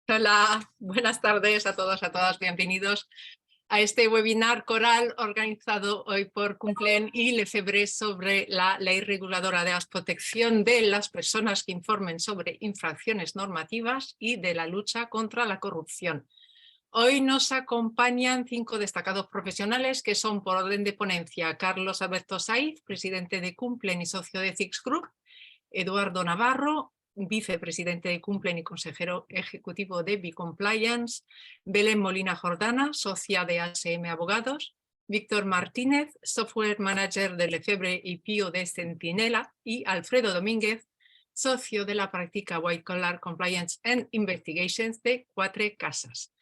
Hola, buenas tardes a todos, a todas. Bienvenidos a este webinar coral organizado hoy por Cumplen y Lefebvre sobre la ley reguladora de la protección de las personas que informen sobre infracciones normativas y de la lucha contra la corrupción. Hoy nos acompañan 5 destacados profesionales que son, por orden de ponencia, Carlos Alberto Saiz, presidente de Cumplen y socio de Six Group; Eduardo Navarro, vicepresidente de Cumplen y consejero ejecutivo de B-Compliance; Belén Molina Jordana, socia de HM Abogados; Víctor Martínez, software manager de Lefebvre y PIO de Centinela; y Alfredo Domínguez, socio de la práctica White Collar Compliance and Investigations de Quatre Casas.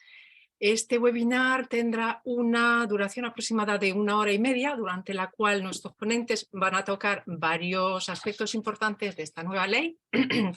Este webinar tendrá una duración aproximada de 1 hora y media, durante la cual nuestros ponentes van a tocar varios aspectos importantes de esta nueva ley.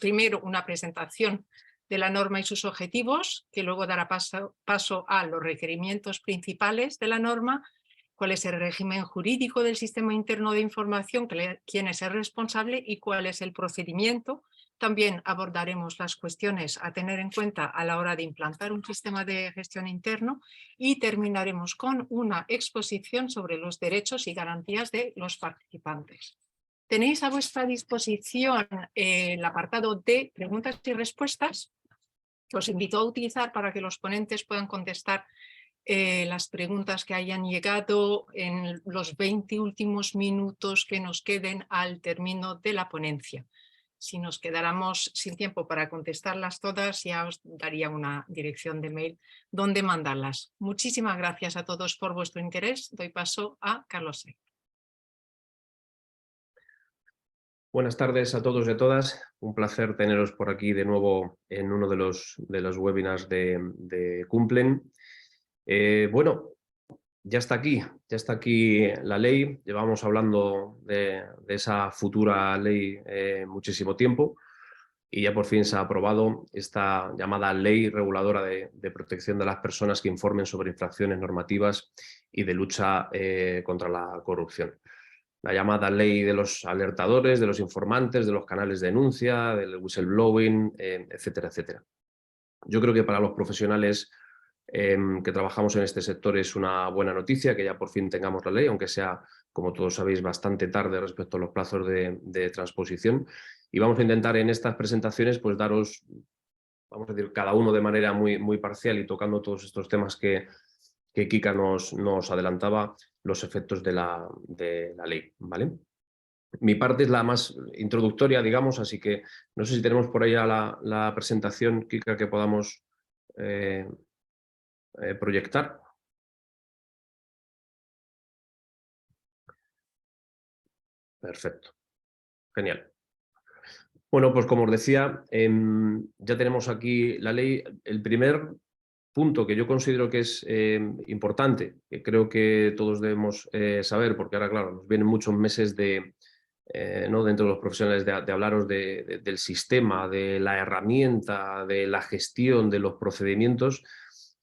Primero, una presentación de la norma y sus objetivos, que luego dará paso a los requerimientos principales de la norma, cuál es el régimen jurídico del sistema interno de información, quién es el responsable y cuál es el procedimiento. También abordaremos las cuestiones a tener en cuenta a la hora de implantar un sistema de gestión interno y terminaremos con una exposición sobre los derechos y garantías de los participantes. Tenéis a vuestra disposición el apartado de preguntas y respuestas, que os invito a utilizar para que los ponentes puedan contestar las preguntas que hayan llegado en los 20 últimos minutos que nos queden al término de la ponencia. Si nos quedáramos sin tiempo para contestarlas todas, ya os daría una dirección de mail donde mandarlas. Muchísimas gracias a todos por vuestro interés. Doy paso a Carlos Saiz. Buenas tardes a todos y a todas. Un placer teneros por aquí de nuevo en uno de los webinars de Cumplen. Bueno, ya está aquí la ley. Llevamos hablando de esa futura ley muchísimo tiempo y ya por fin se ha aprobado esta llamada Ley Reguladora de Protección de las Personas que informen sobre infracciones normativas y de lucha contra la corrupción. La llamada ley de los alertadores, de los informantes, de los canales de denuncia, del whistleblowing, etcétera, etcétera. Yo creo que para los profesionales que trabajamos en este sector es una buena noticia que ya por fin tengamos la ley, aunque sea, como todos sabéis, bastante tarde respecto a los plazos de transposición. Y vamos a intentar en estas presentaciones pues daros, vamos a decir, cada uno de manera muy parcial y tocando todos estos temas que Kika nos adelantaba, los efectos de la ley, ¿vale? Mi parte es la más introductoria, digamos, así que no sé si tenemos por ahí la presentación, Kika, que podamos proyectar. Perfecto. Genial. Bueno, pues como os decía, ya tenemos aquí la ley. El primer punto que yo considero que es importante, que creo que todos debemos saber, porque ahora, claro, nos vienen muchos meses ¿no? dentro de los profesionales de hablaros del sistema, de la herramienta, de la gestión, de los procedimientos,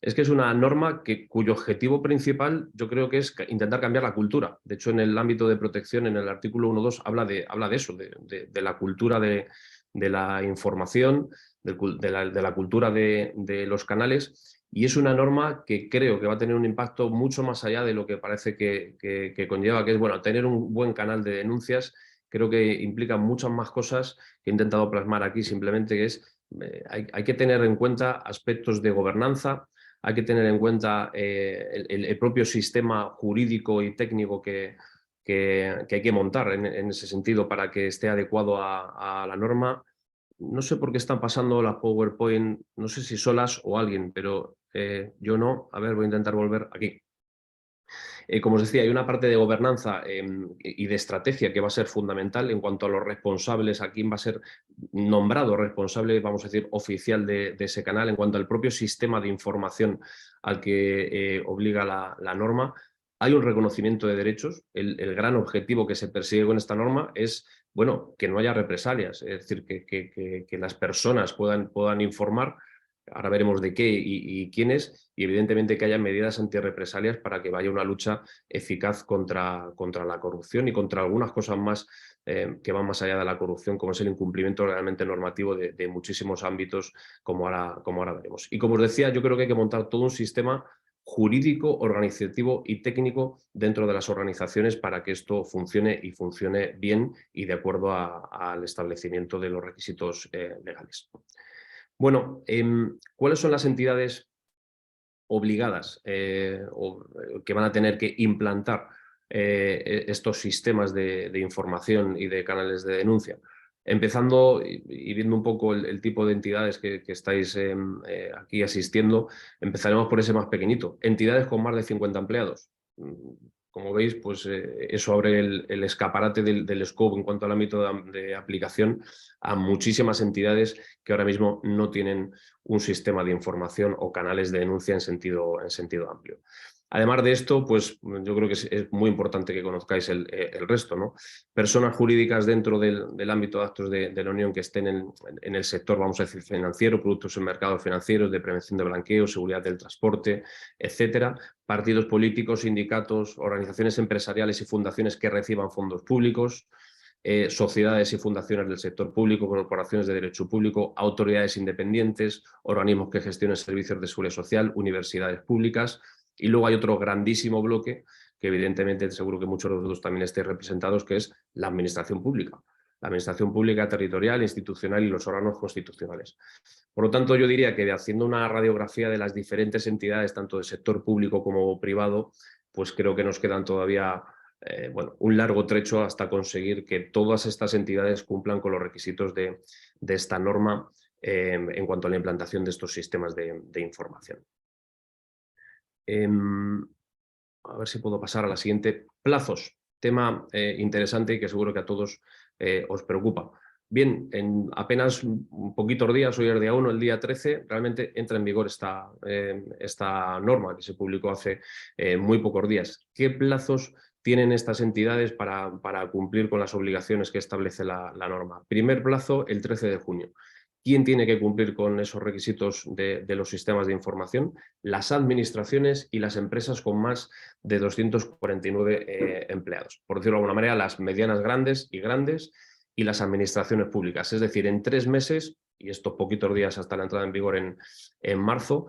es que es una norma cuyo objetivo principal yo creo que es intentar cambiar la cultura. De hecho, en el ámbito de protección, en el artículo 1.2, habla de eso, de la cultura de la información, de la cultura de los canales, y es una norma que creo que va a tener un impacto mucho más allá de lo que parece que conlleva, que es, bueno, tener un buen canal de denuncias. Creo que implica muchas más cosas que he intentado plasmar aquí, simplemente que es, hay que tener en cuenta aspectos de gobernanza, hay que tener en cuenta el propio sistema jurídico y técnico que hay que montar en ese sentido para que esté adecuado a la norma. No sé por qué están pasando las PowerPoint, no sé si solas o alguien, pero yo no. A ver, voy a intentar volver aquí. Como os decía, hay una parte de gobernanza y de estrategia que va a ser fundamental en cuanto a los responsables, a quién va a ser nombrado responsable, vamos a decir, oficial de ese canal, en cuanto al propio sistema de información al que obliga la norma. Hay un reconocimiento de derechos. El gran objetivo que se persigue con esta norma es, bueno, que no haya represalias, es decir, que las personas puedan informar ahora veremos de qué y quiénes, y evidentemente que haya medidas antirrepresalias para que vaya una lucha eficaz contra la corrupción y contra algunas cosas más que van más allá de la corrupción, como es el incumplimiento realmente normativo de muchísimos ámbitos, como ahora veremos. Y como os decía, yo creo que hay que montar todo un sistema jurídico, organizativo y técnico dentro de las organizaciones para que esto funcione y funcione bien y de acuerdo al establecimiento de los requisitos legales. Bueno, ¿cuáles son las entidades obligadas o que van a tener que implantar estos sistemas de información y de canales de denuncia? Empezando y viendo un poco el tipo de entidades que estáis aquí asistiendo, empezaremos por ese más pequeñito. Entidades con más de 50 empleados. Como veis, pues eso abre el escaparate del scope en cuanto al ámbito de aplicación a muchísimas entidades que ahora mismo no tienen un sistema de información o canales de denuncia en sentido amplio. Además de esto, pues yo creo que es muy importante que conozcáis el resto, ¿no? Personas jurídicas dentro del ámbito de actos de la Unión que estén en el sector, vamos a decir, financiero, productos en mercados financieros, de prevención de blanqueo, seguridad del transporte, etcétera. Partidos políticos, sindicatos, organizaciones empresariales y fundaciones que reciban fondos públicos, sociedades y fundaciones del sector público, corporaciones de derecho público, autoridades independientes, organismos que gestionen servicios de seguridad social, universidades públicas. Y luego hay otro grandísimo bloque que evidentemente seguro que muchos de vosotros también estéis representados, que es la administración pública. La administración pública territorial, institucional y los órganos constitucionales. Por lo tanto, yo diría que haciendo una radiografía de las diferentes entidades, tanto del sector público como privado, pues creo que nos quedan todavía un largo trecho hasta conseguir que todas estas entidades cumplan con los requisitos de esta norma en cuanto a la implantación de estos sistemas de información. A ver si puedo pasar a la siguiente. Plazos, tema interesante y que seguro que a todos os preocupa. Bien, en apenas un poquitos días, hoy es el día 1, el día 13, realmente entra en vigor esta norma que se publicó hace muy pocos días. ¿Qué plazos tienen estas entidades para cumplir con las obligaciones que establece la norma? Primer plazo, el 13 de junio. ¿Quién tiene que cumplir con esos requisitos de los sistemas de información? Las administraciones y las empresas con más de 249 empleados. Por decirlo de alguna manera, las medianas grandes y las administraciones públicas. Es decir, en 3 meses, y estos poquitos días hasta la entrada en vigor en marzo,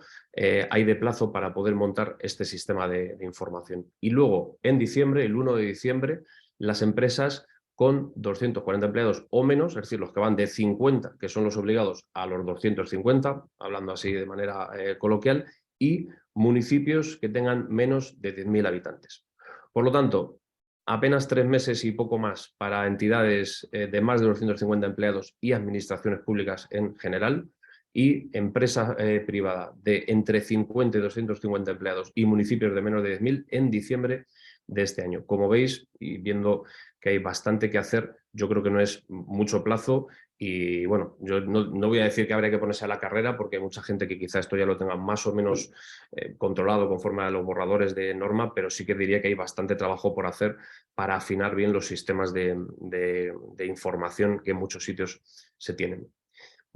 hay de plazo para poder montar este sistema de información. Y luego, en diciembre, el 1 de diciembre, las empresas con 240 empleados o menos, es decir, los que van de 50, que son los obligados, a los 250, hablando así de manera coloquial, y municipios que tengan menos de 10.000 habitantes. Por lo tanto, apenas 3 meses y poco más para entidades de más de 250 empleados y administraciones públicas en general, y empresa privada de entre 50 y 250 empleados y municipios de menos de 10.000 en diciembre de este año. Como veis, y viendo que hay bastante que hacer, yo creo que no es mucho plazo y bueno, yo no voy a decir que habría que ponerse a la carrera porque hay mucha gente que quizá esto ya lo tenga más o menos controlado conforme a los borradores de norma, pero sí que diría que hay bastante trabajo por hacer para afinar bien los sistemas de información que en muchos sitios se tienen.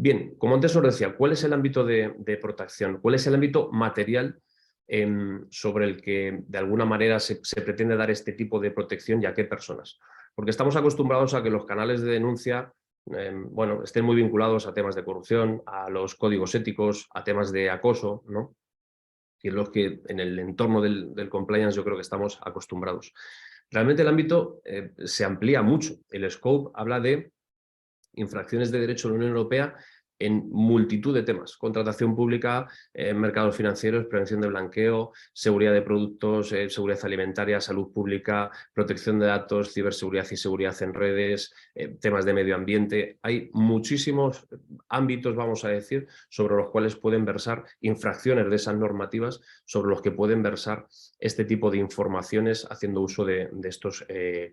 Bien, como antes os decía, ¿cuál es el ámbito de protección? ¿Cuál es el ámbito material sobre el que de alguna manera se pretende dar este tipo de protección y a qué personas? Porque estamos acostumbrados a que los canales de denuncia estén muy vinculados a temas de corrupción, a los códigos éticos, a temas de acoso, ¿no? Y es los que en el entorno del compliance yo creo que estamos acostumbrados. Realmente el ámbito se amplía mucho. El scope habla de infracciones de derecho de la Unión Europea en multitud de temas: contratación pública, mercados financieros, prevención de blanqueo, seguridad de productos, seguridad alimentaria, salud pública, protección de datos, ciberseguridad y seguridad en redes, temas de medio ambiente. Hay muchísimos ámbitos, vamos a decir, sobre los cuales pueden versar infracciones de esas normativas, sobre los que pueden versar este tipo de informaciones haciendo uso de estos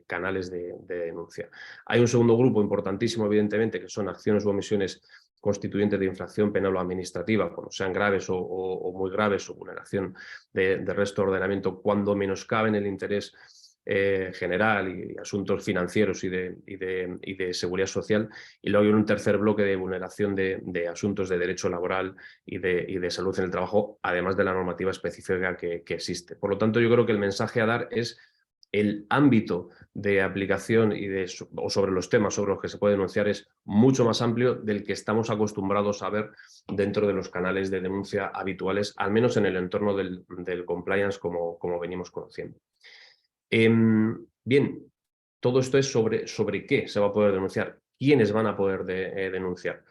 canales de denuncia. Hay un segundo grupo importantísimo, evidentemente, que son acciones u omisiones constituyentes de infracción penal o administrativa, cuando sean graves o muy graves, o vulneración de resto de ordenamiento, cuando menoscaben el interés general y asuntos financieros y de seguridad social. Y luego hay un tercer bloque de vulneración de asuntos de derecho laboral y de salud en el trabajo, además de la normativa específica que existe. Por lo tanto, yo creo que el mensaje a dar es el ámbito de aplicación o sobre los temas sobre los que se puede denunciar es mucho más amplio del que estamos acostumbrados a ver dentro de los canales de denuncia habituales, al menos en el entorno del compliance como venimos conociendo. Bien, todo esto es sobre qué se va a poder denunciar, quiénes van a poder denunciar.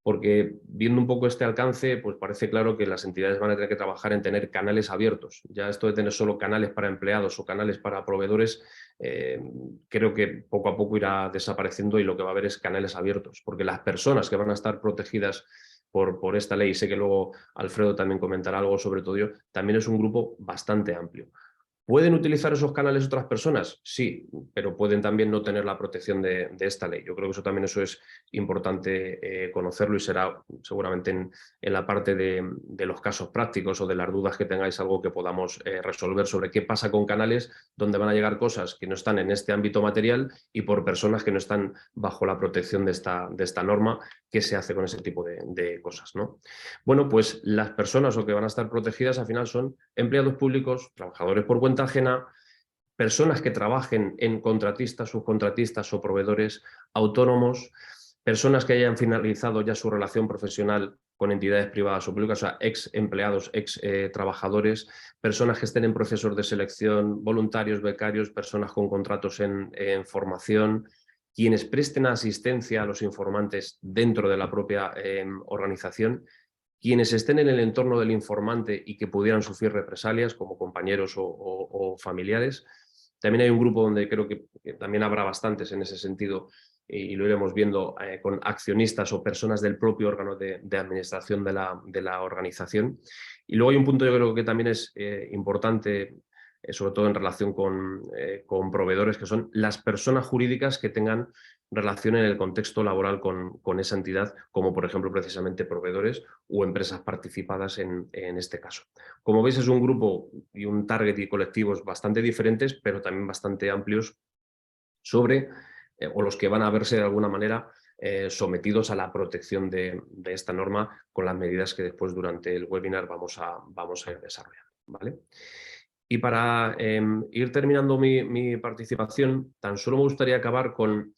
Porque viendo un poco este alcance, pues parece claro que las entidades van a tener que trabajar en tener canales abiertos. Ya esto de tener solo canales para empleados o canales para proveedores, creo que poco a poco irá desapareciendo y lo que va a haber es canales abiertos, porque las personas que van a estar protegidas por esta ley, sé que luego Alfredo también comentará algo sobre todo ello, también es un grupo bastante amplio. ¿Pueden utilizar esos canales otras personas? Sí, pero pueden también no tener la protección de esta ley. Yo creo que eso es importante conocerlo y será seguramente en la parte de los casos prácticos o de las dudas que tengáis algo que podamos resolver sobre qué pasa con canales donde van a llegar cosas que no están en este ámbito material y por personas que no están bajo la protección de esta norma, qué se hace con ese tipo de cosas, ¿no? Bueno, pues las personas que van a estar protegidas al final son empleados públicos, trabajadores por cuenta ajena, personas que trabajen en contratistas, subcontratistas o proveedores autónomos, personas que hayan finalizado ya su relación profesional con entidades privadas o públicas, o sea, ex empleados, ex trabajadores, personas que estén en procesos de selección, voluntarios, becarios, personas con contratos en formación, quienes presten asistencia a los informantes dentro de la propia organización, quienes estén en el entorno del informante y que pudieran sufrir represalias como compañeros o familiares. También hay un grupo donde creo que también habrá bastantes en ese sentido y lo iremos viendo con accionistas o personas del propio órgano de administración de la organización. Y luego hay un punto yo creo que también es importante, sobre todo en relación con proveedores, que son las personas jurídicas que tengan relación en el contexto laboral con esa entidad, como por ejemplo precisamente proveedores o empresas participadas en este caso. Como veis es un grupo y un target y colectivos bastante diferentes, pero también bastante amplios sobre, o los que van a verse de alguna manera sometidos a la protección de esta norma con las medidas que después durante el webinar vamos a ir desarrollando, ¿vale? Y para ir terminando mi participación, tan solo me gustaría acabar con,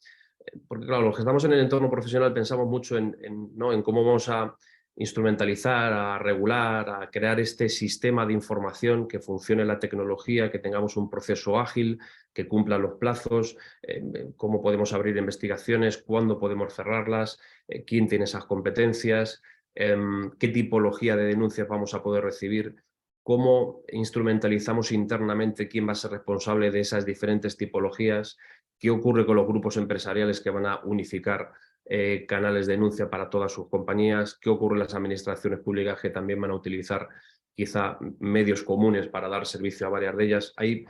porque claro, los que estamos en el entorno profesional pensamos mucho ¿no? en cómo vamos a instrumentalizar, a regular, a crear este sistema de información que funcione la tecnología, que tengamos un proceso ágil, que cumpla los plazos, cómo podemos abrir investigaciones, cuándo podemos cerrarlas, quién tiene esas competencias, qué tipología de denuncias vamos a poder recibir, cómo instrumentalizamos internamente quién va a ser responsable de esas diferentes tipologías, qué ocurre con los grupos empresariales que van a unificar canales de denuncia para todas sus compañías, qué ocurre en las administraciones públicas que también van a utilizar quizá medios comunes para dar servicio a varias de ellas. Hay,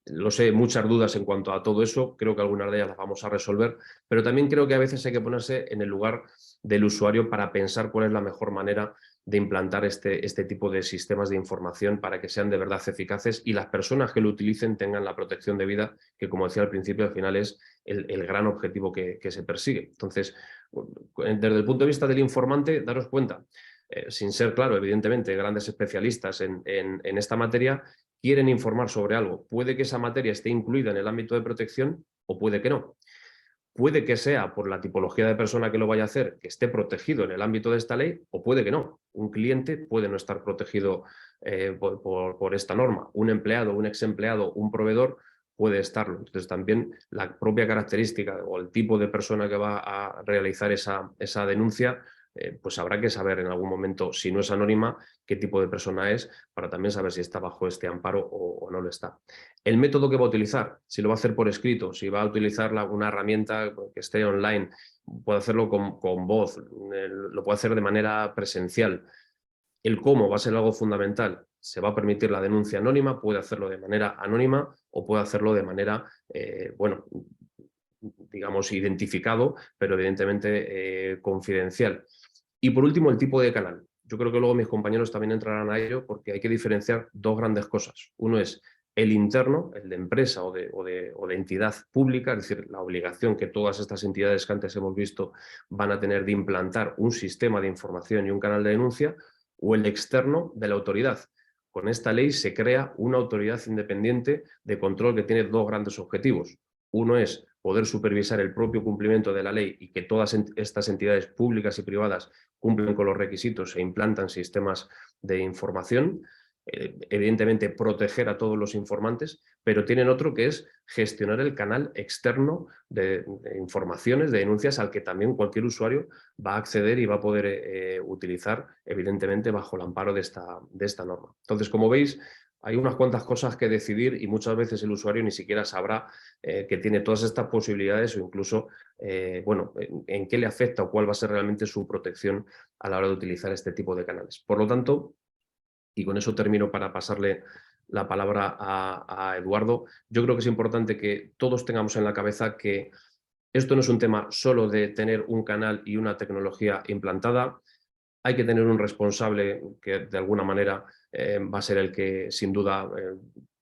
lo sé, muchas dudas en cuanto a todo eso, creo que algunas de ellas las vamos a resolver, pero también creo que a veces hay que ponerse en el lugar del usuario para pensar cuál es la mejor manera de implantar este tipo de sistemas de información para que sean de verdad eficaces y las personas que lo utilicen tengan la protección debida, que como decía al principio, al final es el gran objetivo que se persigue. Entonces, desde el punto de vista del informante, daros cuenta, sin ser, claro, evidentemente, grandes especialistas en esta materia, quieren informar sobre algo. Puede que esa materia esté incluida en el ámbito de protección o puede que no. Puede que sea por la tipología de persona que lo vaya a hacer, que esté protegido en el ámbito de esta ley, o puede que no. Un cliente puede no estar protegido por esta norma. Un empleado, un ex empleado, un proveedor puede estarlo. Entonces también la propia característica o el tipo de persona que va a realizar esa denuncia, pues habrá que saber en algún momento, si no es anónima, qué tipo de persona es, para también saber si está bajo este amparo o no lo está. El método que va a utilizar, si lo va a hacer por escrito, si va a utilizar una herramienta que esté online, puede hacerlo con voz, lo puede hacer de manera presencial. El cómo va a ser algo fundamental. Se va a permitir la denuncia anónima, puede hacerlo de manera anónima o puede hacerlo de manera, bueno, digamos, identificado, pero evidentemente confidencial. Y por último, el tipo de canal. Yo creo que luego mis compañeros también entrarán a ello porque hay que diferenciar dos grandes cosas. Uno es el interno, el de empresa o de entidad pública, es decir, la obligación que todas estas entidades que antes hemos visto van a tener de implantar un sistema de información y un canal de denuncia, o el externo de la autoridad. Con esta ley se crea una autoridad independiente de control que tiene dos grandes objetivos. Uno es poder supervisar el propio cumplimiento de la ley y que todas estas entidades públicas y privadas cumplen con los requisitos e implantan sistemas de información. Evidentemente proteger a todos los informantes, pero tienen otro que es gestionar el canal externo de informaciones, de denuncias al que también cualquier usuario va a acceder y va a poder utilizar, evidentemente, bajo el amparo de esta norma. Entonces, como veis, hay unas cuantas cosas que decidir y muchas veces el usuario ni siquiera sabrá que tiene todas estas posibilidades o incluso bueno, en qué le afecta o cuál va a ser realmente su protección a la hora de utilizar este tipo de canales. Por lo tanto, y con eso termino para pasarle la palabra a Eduardo, yo creo que es importante que todos tengamos en la cabeza que esto no es un tema solo de tener un canal y una tecnología implantada. Hay que tener un responsable que de alguna manera va a ser el que sin duda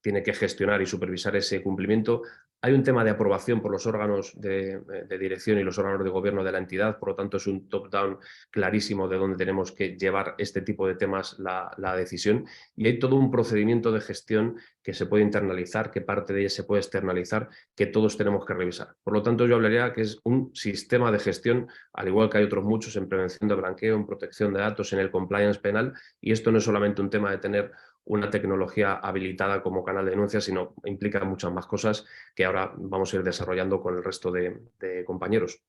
tiene que gestionar y supervisar ese cumplimiento. Hay un tema de aprobación por los órganos de dirección y los órganos de gobierno de la entidad, por lo tanto es un top-down clarísimo de dónde tenemos que llevar este tipo de temas la decisión, y hay todo un procedimiento de gestión que se puede internalizar, que parte de ella se puede externalizar, que todos tenemos que revisar. Por lo tanto, yo hablaría que es un sistema de gestión, al igual que hay otros muchos en prevención de blanqueo, en protección de datos, en el compliance penal, y esto no es solamente un tema de tener una tecnología habilitada como canal de denuncia, sino implica muchas más cosas que ahora vamos a ir desarrollando con el resto de compañeros.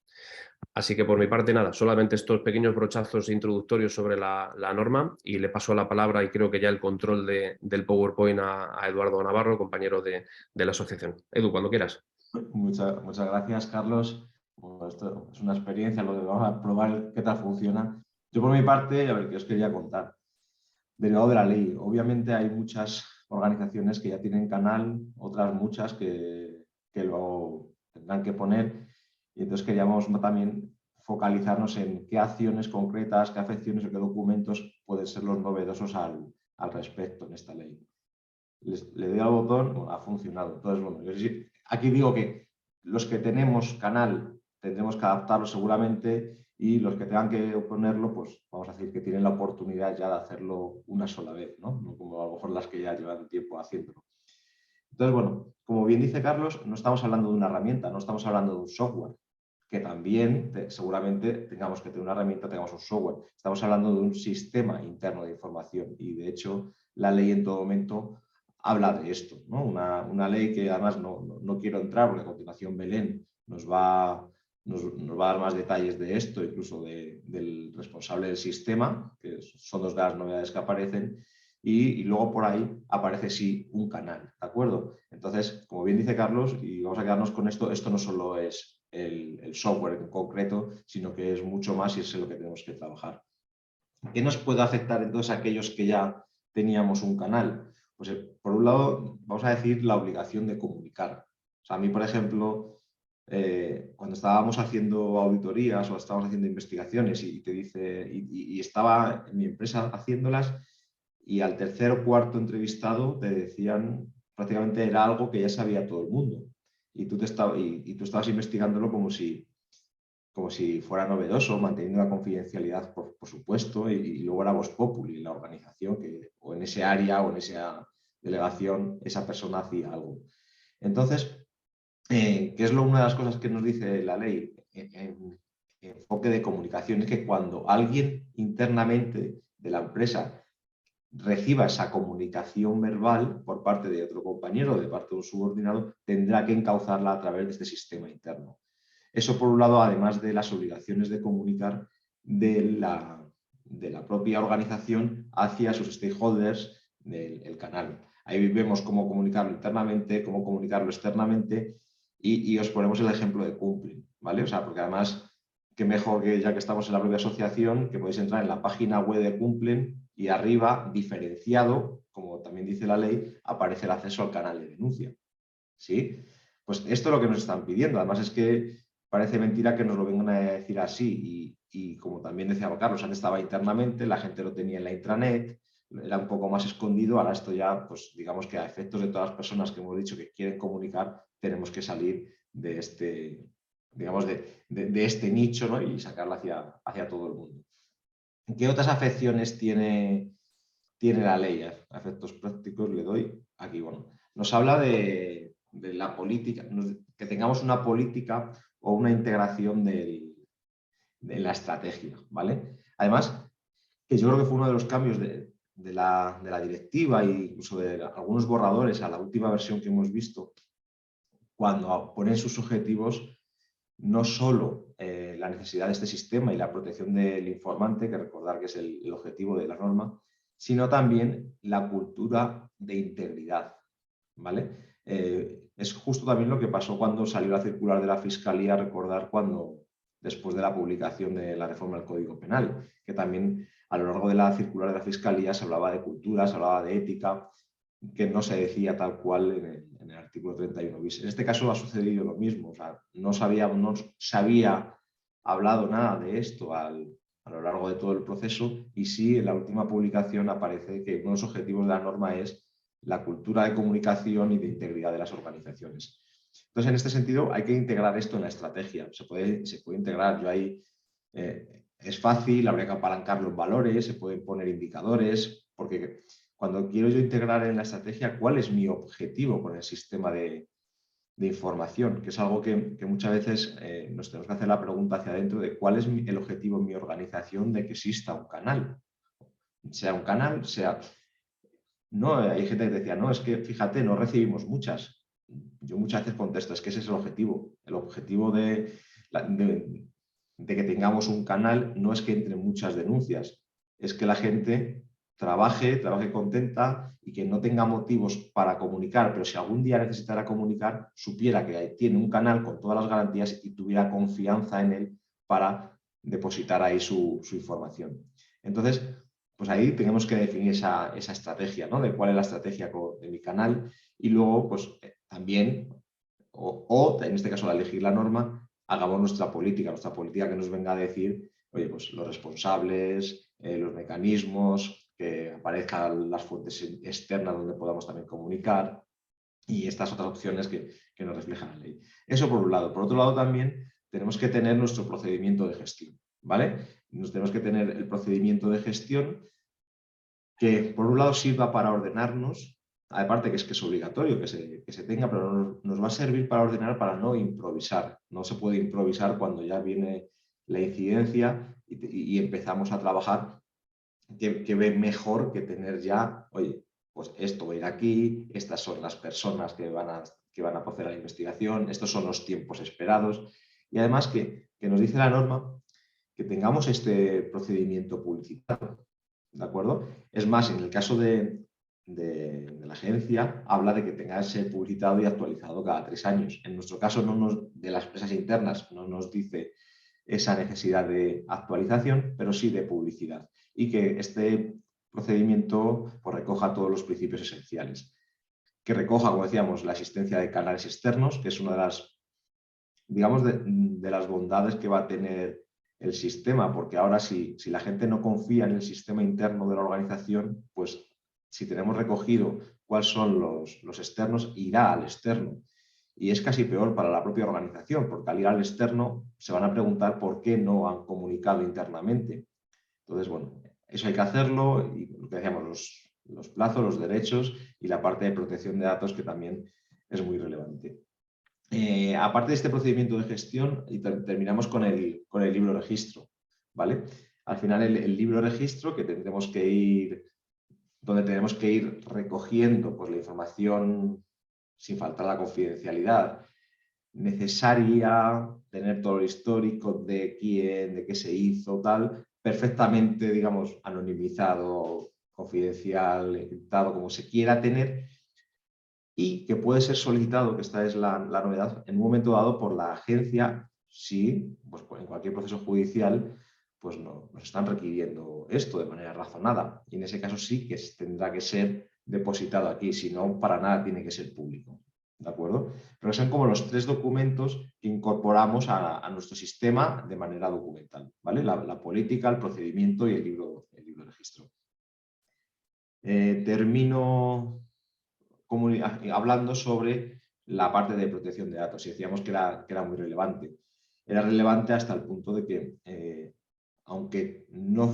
Así que por mi parte nada, solamente estos pequeños brochazos introductorios sobre la norma, y le paso la palabra y creo que ya el control del PowerPoint a Eduardo Navarro, compañero de la asociación. Edu, cuando quieras. Muchas gracias, Carlos. Bueno, esto es una experiencia, lo que vamos a probar qué tal funciona. Yo por mi parte, a ver, ¿qué os quería contar? Derivado de la ley, obviamente hay muchas organizaciones que ya tienen canal, otras muchas que lo tendrán que poner, y entonces queríamos también focalizarnos en qué acciones concretas, qué afecciones o qué documentos pueden ser los novedosos al respecto en esta ley. Le doy al botón, bueno, ha funcionado. Entonces, bueno, aquí digo que los que tenemos canal tendremos que adaptarlo seguramente, y los que tengan que ponerlo, pues vamos a decir que tienen la oportunidad ya de hacerlo una sola vez, ¿no? No como a lo mejor las que ya llevan tiempo haciéndolo. Entonces, bueno, como bien dice Carlos, no estamos hablando de una herramienta, no estamos hablando de un software, que también seguramente tengamos que tener una herramienta, tengamos un software. Estamos hablando de un sistema interno de información, y de hecho la ley en todo momento habla de esto, ¿no? Una ley que además no quiero entrar porque a continuación Belén nos va a dar más detalles de esto, incluso del responsable del sistema, que son dos de las novedades que aparecen, y luego por ahí aparece sí un canal, ¿de acuerdo? Entonces, como bien dice Carlos, y vamos a quedarnos con esto, esto no solo es el software en concreto, sino que es mucho más, y es en lo que tenemos que trabajar. ¿Qué nos puede afectar entonces a aquellos que ya teníamos un canal? Pues por un lado, vamos a decir la obligación de comunicar. O sea, a mí, por ejemplo, cuando estábamos haciendo auditorías o estábamos haciendo investigaciones y te dice, y estaba en mi empresa haciéndolas, y al tercer o cuarto entrevistado te decían, prácticamente era algo que ya sabía todo el mundo. Y tú estabas investigándolo como si fuera novedoso, manteniendo la confidencialidad, por supuesto, y luego era Vox Populi, la organización, o en ese área o en esa delegación esa persona hacía algo. Entonces, ¿qué es una de las cosas que nos dice la ley? Enfoque de comunicación es que cuando alguien internamente de la empresa reciba esa comunicación verbal por parte de otro compañero o de parte de un subordinado, tendrá que encauzarla a través de este sistema interno. Eso, por un lado, además de las obligaciones de comunicar de la propia organización hacia sus stakeholders del canal. Ahí vemos cómo comunicarlo internamente, cómo comunicarlo externamente, y os ponemos el ejemplo de Cumplen, ¿vale? O sea, porque además, qué mejor que ya que estamos en la propia asociación, que podéis entrar en la página web de Cumplen y arriba, diferenciado, como también dice la ley, aparece el acceso al canal de denuncia. ¿Sí? Pues esto es lo que nos están pidiendo. Además es que parece mentira que nos lo vengan a decir así, y como también decía Carlos, antes estaba internamente, la gente lo tenía en la intranet, era un poco más escondido, ahora esto ya, pues digamos que a efectos de todas las personas que hemos dicho que quieren comunicar, tenemos que salir de este, digamos, de este nicho, ¿no? Y sacarla hacia todo el mundo. ¿Qué otras afecciones tiene la ley? A efectos prácticos le doy aquí. Bueno, nos habla de la política, que tengamos una política o una integración de la estrategia, ¿vale? Además, que yo creo que fue uno de los cambios de la directiva e incluso de algunos borradores a la última versión que hemos visto, cuando ponen sus objetivos, no solo la necesidad de este sistema y la protección del informante, que recordar que es el objetivo de la norma, sino también la cultura de integridad, ¿vale? Es justo también lo que pasó cuando salió la circular de la Fiscalía, recordar después de la publicación de la reforma del Código Penal, que también a lo largo de la circular de la Fiscalía se hablaba de cultura, se hablaba de ética, que no se decía tal cual en el artículo 31 bis. En este caso ha sucedido lo mismo, o sea, no se había hablado nada de esto a lo largo de todo el proceso, y sí, en la última publicación aparece que uno de los objetivos de la norma es la cultura de comunicación y de integridad de las organizaciones. Entonces, en este sentido, hay que integrar esto en la estrategia. Se puede integrar. Es fácil, habría que apalancar los valores, se pueden poner indicadores, porque cuando quiero yo integrar en la estrategia, ¿cuál es mi objetivo con el sistema de información? Que es algo que muchas veces nos tenemos que hacer la pregunta hacia adentro de cuál es el objetivo en mi organización de que exista un canal. Sea un canal, sea... No, hay gente que decía, no, es que fíjate, no recibimos muchas. Yo muchas veces contesto, es que ese es el objetivo. El objetivo de que tengamos un canal no es que entren muchas denuncias, es que la gente trabaje contenta y que no tenga motivos para comunicar, pero si algún día necesitara comunicar, supiera que tiene un canal con todas las garantías y tuviera confianza en él para depositar ahí su información. Entonces, pues ahí tenemos que definir esa estrategia, ¿no? De cuál es la estrategia de mi canal, y luego, pues también, o en este caso al elegir la norma, hagamos nuestra política que nos venga a decir, oye, pues los responsables, los mecanismos, que aparezcan las fuentes externas donde podamos también comunicar, y estas otras opciones que nos refleja la ley. Eso por un lado. Por otro lado, también tenemos que tener nuestro procedimiento de gestión, ¿vale? Nos tenemos que tener el procedimiento de gestión que, por un lado, sirva para ordenarnos, aparte que es obligatorio que se tenga, pero nos va a servir para ordenar, para no improvisar. No se puede improvisar cuando ya viene la incidencia y empezamos a trabajar, que ve mejor que tener ya, oye, pues esto va a ir aquí, estas son las personas que van a hacer la investigación, estos son los tiempos esperados, y además que nos dice la norma que tengamos este procedimiento publicitario, ¿de acuerdo? Es más, en el caso de la agencia, habla de que tenga que ser publicitado y actualizado cada 3 años. En nuestro caso, de las empresas internas, no nos dice esa necesidad de actualización, pero sí de publicidad. Y que este procedimiento pues, recoja todos los principios esenciales. Que recoja, como decíamos, la existencia de canales externos, que es una de las, digamos, de las bondades que va a tener el sistema, porque ahora si la gente no confía en el sistema interno de la organización, pues si tenemos recogido cuáles son los externos, irá al externo. Y es casi peor para la propia organización, porque al ir al externo se van a preguntar por qué no han comunicado internamente. Entonces, bueno, eso hay que hacerlo, y lo que decíamos, los plazos, los derechos y la parte de protección de datos, que también es muy relevante. Aparte de este procedimiento de gestión, y terminamos con el libro registro, ¿vale? Al final el libro registro que tendremos que ir, donde tenemos que ir recogiendo pues, la información sin faltar la confidencialidad necesaria, tener todo el histórico de quién, de qué se hizo, tal, perfectamente, digamos, anonimizado, confidencial, encriptado, como se quiera tener, y que puede ser solicitado, que esta es la novedad, en un momento dado por la agencia, si pues, en cualquier proceso judicial pues nos están requiriendo esto de manera razonada, y en ese caso sí que tendrá que ser depositado aquí, si no, para nada tiene que ser público. ¿De acuerdo? Pero son como los 3 documentos que incorporamos a nuestro sistema de manera documental, ¿vale? La política, el procedimiento y el libro de registro. termino hablando sobre la parte de protección de datos y decíamos que era muy relevante. Era relevante hasta el punto de que, aunque no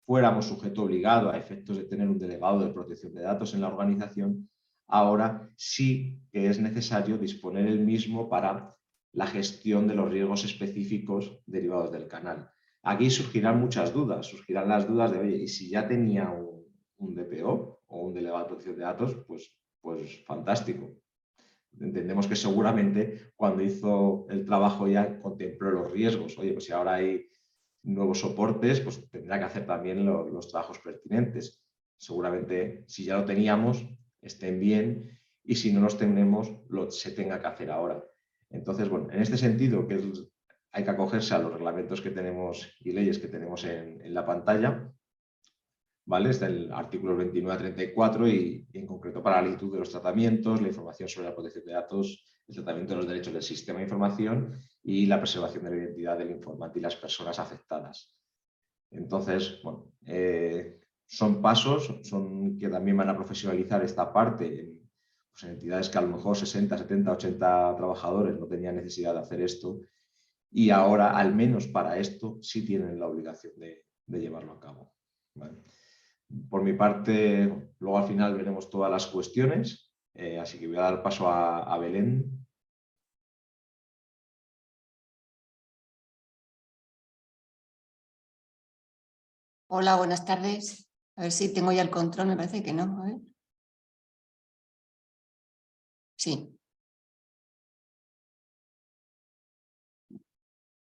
fuéramos sujeto obligado a efectos de tener un delegado de protección de datos en la organización, ahora sí que es necesario disponer el mismo para la gestión de los riesgos específicos derivados del canal. Aquí surgirán muchas dudas, surgirán las dudas de, oye, ¿y si ya tenía un DPO o un delegado de protección de datos? Pues fantástico. Entendemos que seguramente cuando hizo el trabajo ya contempló los riesgos. Oye, pues si ahora hay nuevos soportes, pues tendrá que hacer también los trabajos pertinentes. Seguramente si ya lo teníamos, estén bien, y si no los tenemos, se tenga que hacer ahora. Entonces, bueno, en este sentido, hay que acogerse a los reglamentos que tenemos y leyes que tenemos en la pantalla, ¿vale? Está el artículo 29 a 34 y en concreto para la licitud de los tratamientos, la información sobre la protección de datos, el tratamiento de los derechos del sistema de información y la preservación de la identidad del informante y las personas afectadas. Entonces, bueno, son pasos que también van a profesionalizar esta parte pues en entidades que a lo mejor 60, 70, 80 trabajadores no tenían necesidad de hacer esto y ahora, al menos para esto, sí tienen la obligación de llevarlo a cabo, ¿vale? Por mi parte, luego al final veremos todas las cuestiones, así que voy a dar paso a Belén. Hola, buenas tardes. A ver si tengo ya el control, me parece que no. A ver. Sí.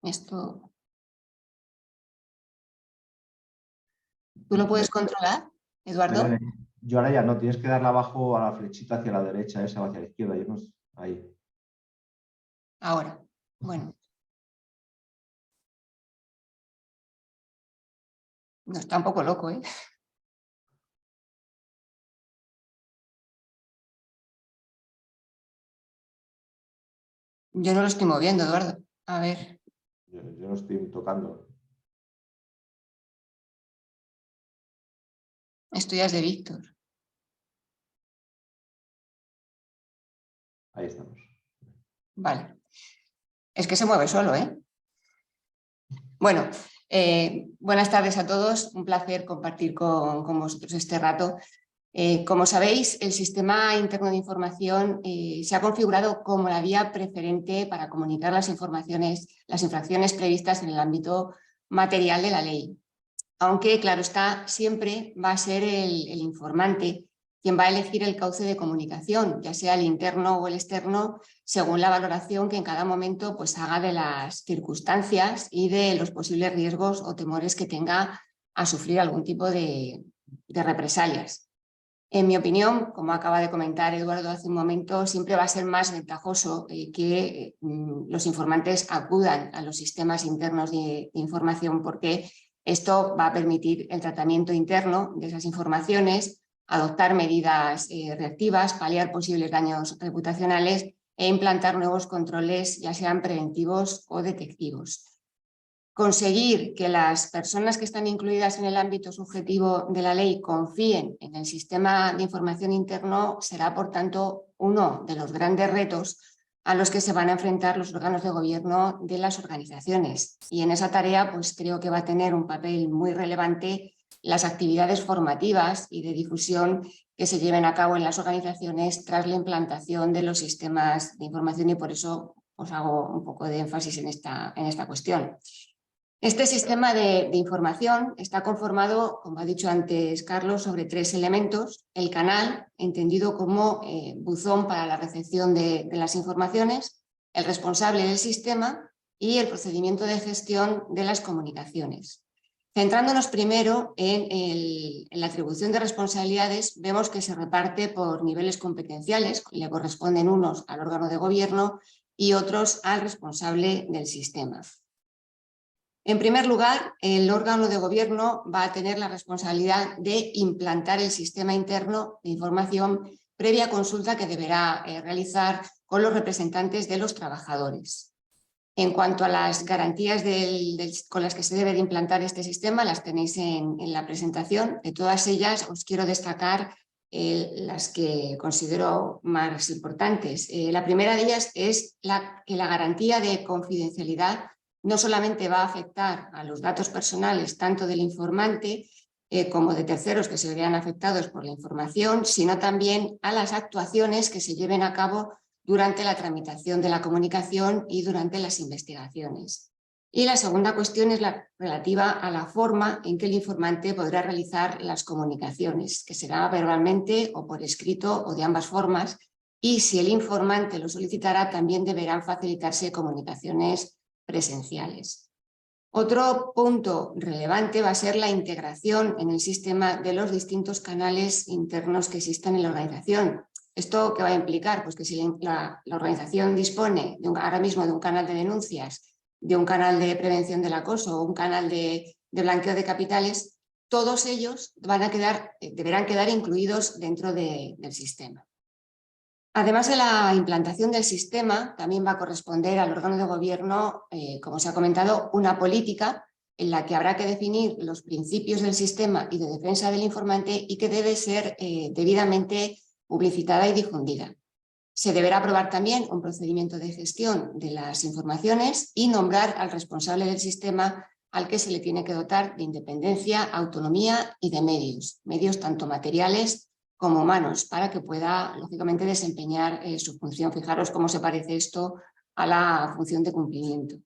Esto... ¿Tú lo puedes controlar, Eduardo? Yo ahora ya no, tienes que darle abajo a la flechita hacia la derecha, esa hacia la izquierda. Yo no, ahí. Ahora, bueno. No, está un poco loco, ¿eh? Yo no lo estoy moviendo, Eduardo. A ver. Yo no estoy tocando. Esto ya es de Víctor. Ahí estamos. Vale. Es que se mueve solo, ¿eh? Bueno, buenas tardes a todos. Un placer compartir con vosotros este rato. Como sabéis, el sistema interno de información se ha configurado como la vía preferente para comunicar las infracciones previstas en el ámbito material de la ley. Aunque, claro está, siempre va a ser el informante quien va a elegir el cauce de comunicación, ya sea el interno o el externo, según la valoración que en cada momento pues, haga de las circunstancias y de los posibles riesgos o temores que tenga a sufrir algún tipo de represalias. En mi opinión, como acaba de comentar Eduardo hace un momento, siempre va a ser más ventajoso que los informantes acudan a los sistemas internos de información, porque esto va a permitir el tratamiento interno de esas informaciones, adoptar medidas reactivas, paliar posibles daños reputacionales e implantar nuevos controles, ya sean preventivos o detectivos. Conseguir que las personas que están incluidas en el ámbito subjetivo de la ley confíen en el sistema de información interno será, por tanto, uno de los grandes retos a los que se van a enfrentar los órganos de gobierno de las organizaciones. Y en esa tarea, pues creo que va a tener un papel muy relevante las actividades formativas y de difusión que se lleven a cabo en las organizaciones tras la implantación de los sistemas de información, y por eso os hago un poco de énfasis en esta cuestión. Este sistema de información está conformado, como ha dicho antes Carlos, sobre 3 elementos: el canal, entendido como buzón para la recepción de las informaciones, el responsable del sistema y el procedimiento de gestión de las comunicaciones. Centrándonos primero en la atribución de responsabilidades, vemos que se reparte por niveles competenciales, le corresponden unos al órgano de gobierno y otros al responsable del sistema. En primer lugar, el órgano de gobierno va a tener la responsabilidad de implantar el sistema interno de información previa consulta que deberá realizar con los representantes de los trabajadores. En cuanto a las garantías con las que se debe de implantar este sistema, las tenéis en la presentación. De todas ellas os quiero destacar las que considero más importantes. La primera de ellas es que la garantía de confidencialidad no solamente va a afectar a los datos personales tanto del informante como de terceros que se vean afectados por la información, sino también a las actuaciones que se lleven a cabo durante la tramitación de la comunicación y durante las investigaciones. Y la segunda cuestión es la relativa a la forma en que el informante podrá realizar las comunicaciones, que será verbalmente o por escrito o de ambas formas, y si el informante lo solicitará también deberán facilitarse comunicaciones presenciales. Otro punto relevante va a ser la integración en el sistema de los distintos canales internos que existan en la organización. ¿Esto qué va a implicar? Pues que si la organización dispone ahora mismo de un canal de denuncias, de un canal de prevención del acoso o un canal de blanqueo de capitales, todos ellos deberán quedar incluidos dentro del sistema. Además de la implantación del sistema, también va a corresponder al órgano de gobierno, como se ha comentado, una política en la que habrá que definir los principios del sistema y de defensa del informante y que debe ser debidamente publicitada y difundida. Se deberá aprobar también un procedimiento de gestión de las informaciones y nombrar al responsable del sistema al que se le tiene que dotar de independencia, autonomía y de medios tanto materiales como humanos, para que pueda, lógicamente, desempeñar su función. Fijaros cómo se parece esto a la función de cumplimiento.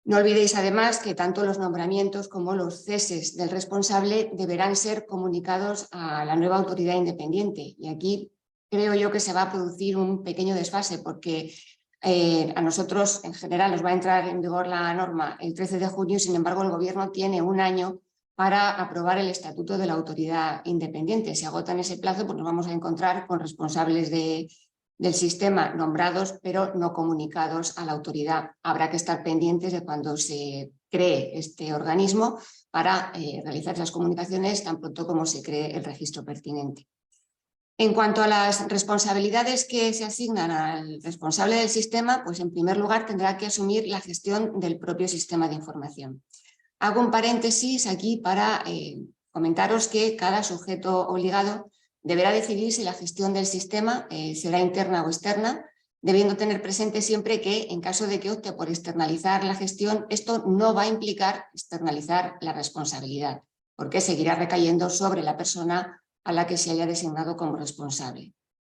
No olvidéis además que tanto los nombramientos como los ceses del responsable deberán ser comunicados a la nueva autoridad independiente. Y aquí creo yo que se va a producir un pequeño desfase porque a nosotros en general nos va a entrar en vigor la norma el 13 de junio, sin embargo el gobierno tiene un año para aprobar el estatuto de la autoridad independiente. Si agotan ese plazo, pues nos vamos a encontrar con responsables del sistema nombrados pero no comunicados a la autoridad. Habrá que estar pendientes de cuando se cree este organismo para realizar las comunicaciones tan pronto como se cree el registro pertinente. En cuanto a las responsabilidades que se asignan al responsable del sistema, pues en primer lugar tendrá que asumir la gestión del propio sistema de información. Hago un paréntesis aquí para comentaros que cada sujeto obligado deberá decidir si la gestión del sistema será interna o externa, debiendo tener presente siempre que en caso de que opte por externalizar la gestión, esto no va a implicar externalizar la responsabilidad, porque seguirá recayendo sobre la persona a la que se haya designado como responsable.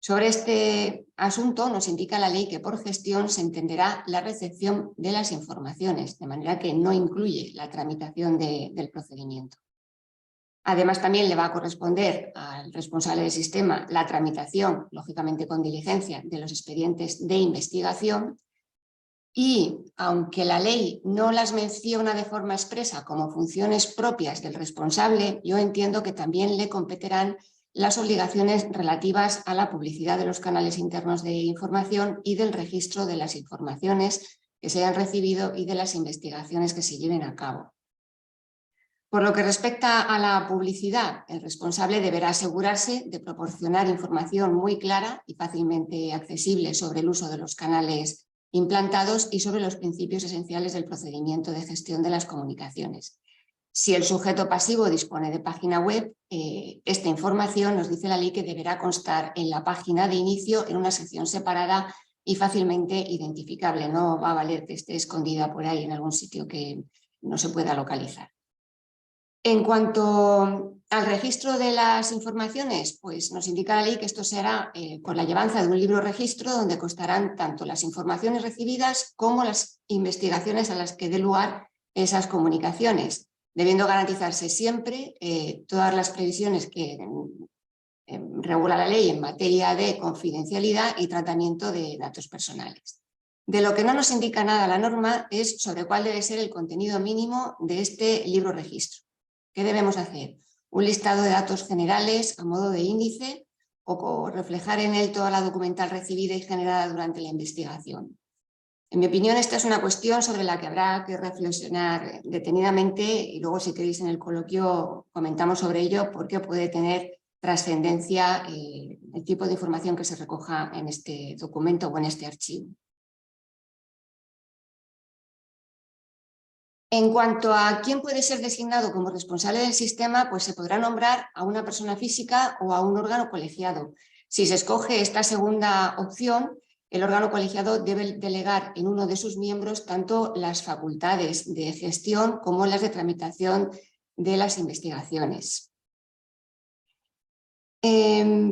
Sobre este asunto nos indica la ley que por gestión se entenderá la recepción de las informaciones, de manera que no incluye la tramitación del procedimiento. Además, también le va a corresponder al responsable del sistema la tramitación, lógicamente con diligencia, de los expedientes de investigación y, aunque la ley no las menciona de forma expresa como funciones propias del responsable, yo entiendo que también le competirán las obligaciones relativas a la publicidad de los canales internos de información y del registro de las informaciones que se hayan recibido y de las investigaciones que se lleven a cabo. Por lo que respecta a la publicidad, el responsable deberá asegurarse de proporcionar información muy clara y fácilmente accesible sobre el uso de los canales implantados y sobre los principios esenciales del procedimiento de gestión de las comunicaciones. Si el sujeto pasivo dispone de página web, esta información nos dice la ley que deberá constar en la página de inicio en una sección separada y fácilmente identificable. No va a valer que esté escondida por ahí en algún sitio que no se pueda localizar. En cuanto al registro de las informaciones, pues nos indica la ley que esto se hará con la llevanza de un libro registro donde constarán tanto las informaciones recibidas como las investigaciones a las que dé lugar esas comunicaciones, debiendo garantizarse siempre todas las previsiones que regula la ley en materia de confidencialidad y tratamiento de datos personales. De lo que no nos indica nada la norma es sobre cuál debe ser el contenido mínimo de este libro registro. ¿Qué debemos hacer? ¿Un listado de datos generales a modo de índice o reflejar en él toda la documental recibida y generada durante la investigación? En mi opinión, esta es una cuestión sobre la que habrá que reflexionar detenidamente y luego, si queréis, en el coloquio comentamos sobre ello porque puede tener trascendencia el tipo de información que se recoja en este documento o en este archivo. En cuanto a quién puede ser designado como responsable del sistema, pues se podrá nombrar a una persona física o a un órgano colegiado. Si se escoge esta segunda opción, el órgano colegiado debe delegar en uno de sus miembros tanto las facultades de gestión como las de tramitación de las investigaciones.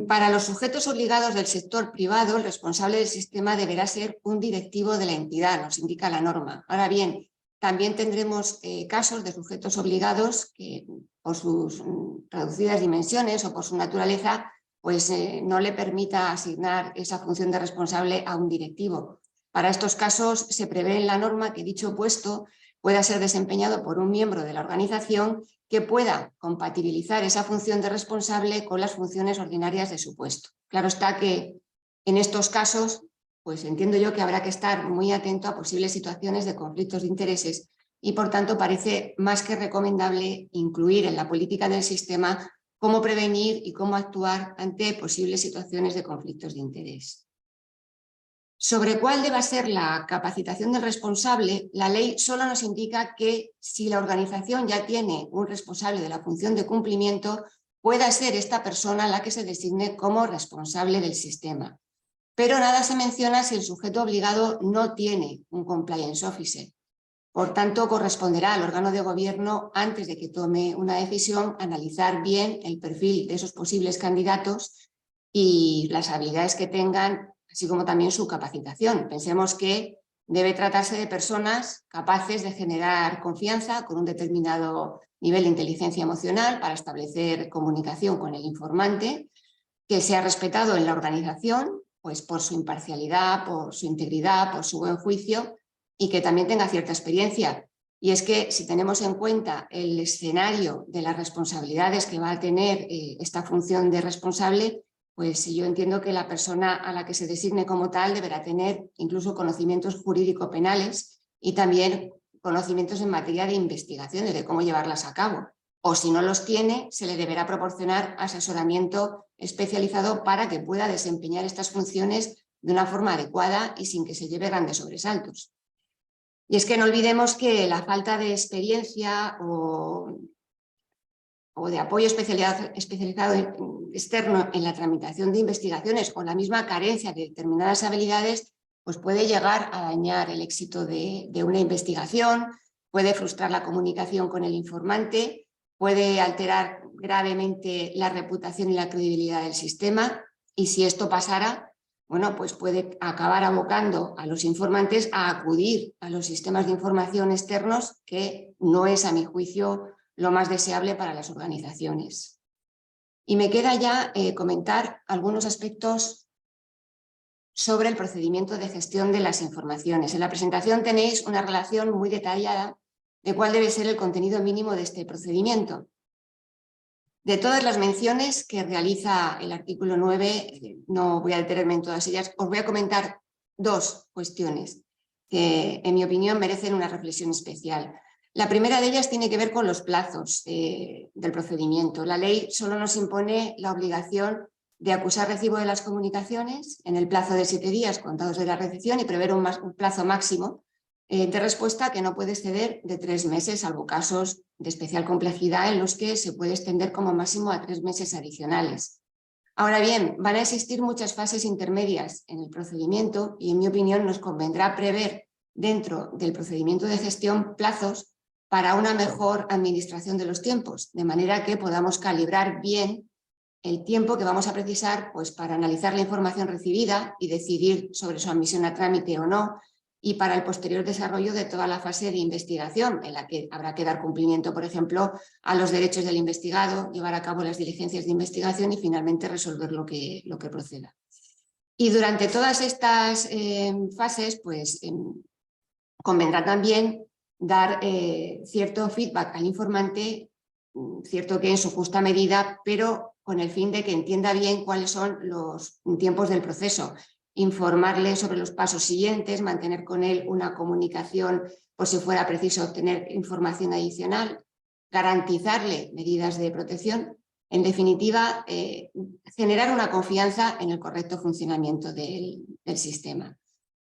Para los sujetos obligados del sector privado, el responsable del sistema deberá ser un directivo de la entidad, nos indica la norma. Ahora bien, también tendremos casos de sujetos obligados que por sus reducidas dimensiones o por su naturaleza pues no le permita asignar esa función de responsable a un directivo. Para estos casos se prevé en la norma que dicho puesto pueda ser desempeñado por un miembro de la organización que pueda compatibilizar esa función de responsable con las funciones ordinarias de su puesto. Claro está que en estos casos, pues entiendo yo que habrá que estar muy atento a posibles situaciones de conflictos de intereses y por tanto parece más que recomendable incluir en la política del sistema cómo prevenir y cómo actuar ante posibles situaciones de conflictos de interés. Sobre cuál deba ser la capacitación del responsable, la ley solo nos indica que si la organización ya tiene un responsable de la función de cumplimiento, pueda ser esta persona la que se designe como responsable del sistema. Pero nada se menciona si el sujeto obligado no tiene un compliance officer. Por tanto, corresponderá al órgano de gobierno, antes de que tome una decisión, analizar bien el perfil de esos posibles candidatos y las habilidades que tengan, así como también su capacitación. Pensemos que debe tratarse de personas capaces de generar confianza con un determinado nivel de inteligencia emocional para establecer comunicación con el informante, que sea respetado en la organización pues por su imparcialidad, por su integridad, por su buen juicio y que también tenga cierta experiencia. Y es que si tenemos en cuenta el escenario de las responsabilidades que va a tener esta función de responsable, pues yo entiendo que la persona a la que se designe como tal deberá tener incluso conocimientos jurídico-penales y también conocimientos en materia de investigaciones, de cómo llevarlas a cabo. O si no los tiene, se le deberá proporcionar asesoramiento especializado para que pueda desempeñar estas funciones de una forma adecuada y sin que se lleve grandes sobresaltos. Y es que no olvidemos que la falta de experiencia o de apoyo especializado externo en la tramitación de investigaciones o la misma carencia de determinadas habilidades pues puede llegar a dañar el éxito de una investigación, puede frustrar la comunicación con el informante, puede alterar gravemente la reputación y la credibilidad del sistema y si esto pasara, bueno, pues puede acabar abocando a los informantes a acudir a los sistemas de información externos, que no es, a mi juicio, lo más deseable para las organizaciones. Y me queda ya comentar algunos aspectos sobre el procedimiento de gestión de las informaciones. En la presentación tenéis una relación muy detallada de cuál debe ser el contenido mínimo de este procedimiento. De todas las menciones que realiza el artículo 9, no voy a detenerme en todas ellas, os voy a comentar dos cuestiones que, en mi opinión, merecen una reflexión especial. La primera de ellas tiene que ver con los plazos del procedimiento. La ley solo nos impone la obligación de acusar recibo de las comunicaciones en el plazo de 7 días contados de la recepción y prever un plazo máximo de respuesta que no puede exceder de 3 meses, salvo casos de especial complejidad en los que se puede extender como máximo a 3 meses adicionales. Ahora bien, van a existir muchas fases intermedias en el procedimiento y, en mi opinión, nos convendrá prever dentro del procedimiento de gestión plazos para una mejor administración de los tiempos, de manera que podamos calibrar bien el tiempo que vamos a precisar pues, para analizar la información recibida y decidir sobre su admisión a trámite o no, y para el posterior desarrollo de toda la fase de investigación, en la que habrá que dar cumplimiento, por ejemplo, a los derechos del investigado, llevar a cabo las diligencias de investigación y finalmente resolver lo que proceda. Y durante todas estas fases, pues convendrá también dar cierto feedback al informante, cierto que en su justa medida, pero con el fin de que entienda bien cuáles son los tiempos del proceso, informarle sobre los pasos siguientes, mantener con él una comunicación por si fuera preciso obtener información adicional, garantizarle medidas de protección, en definitiva, generar una confianza en el correcto funcionamiento del sistema.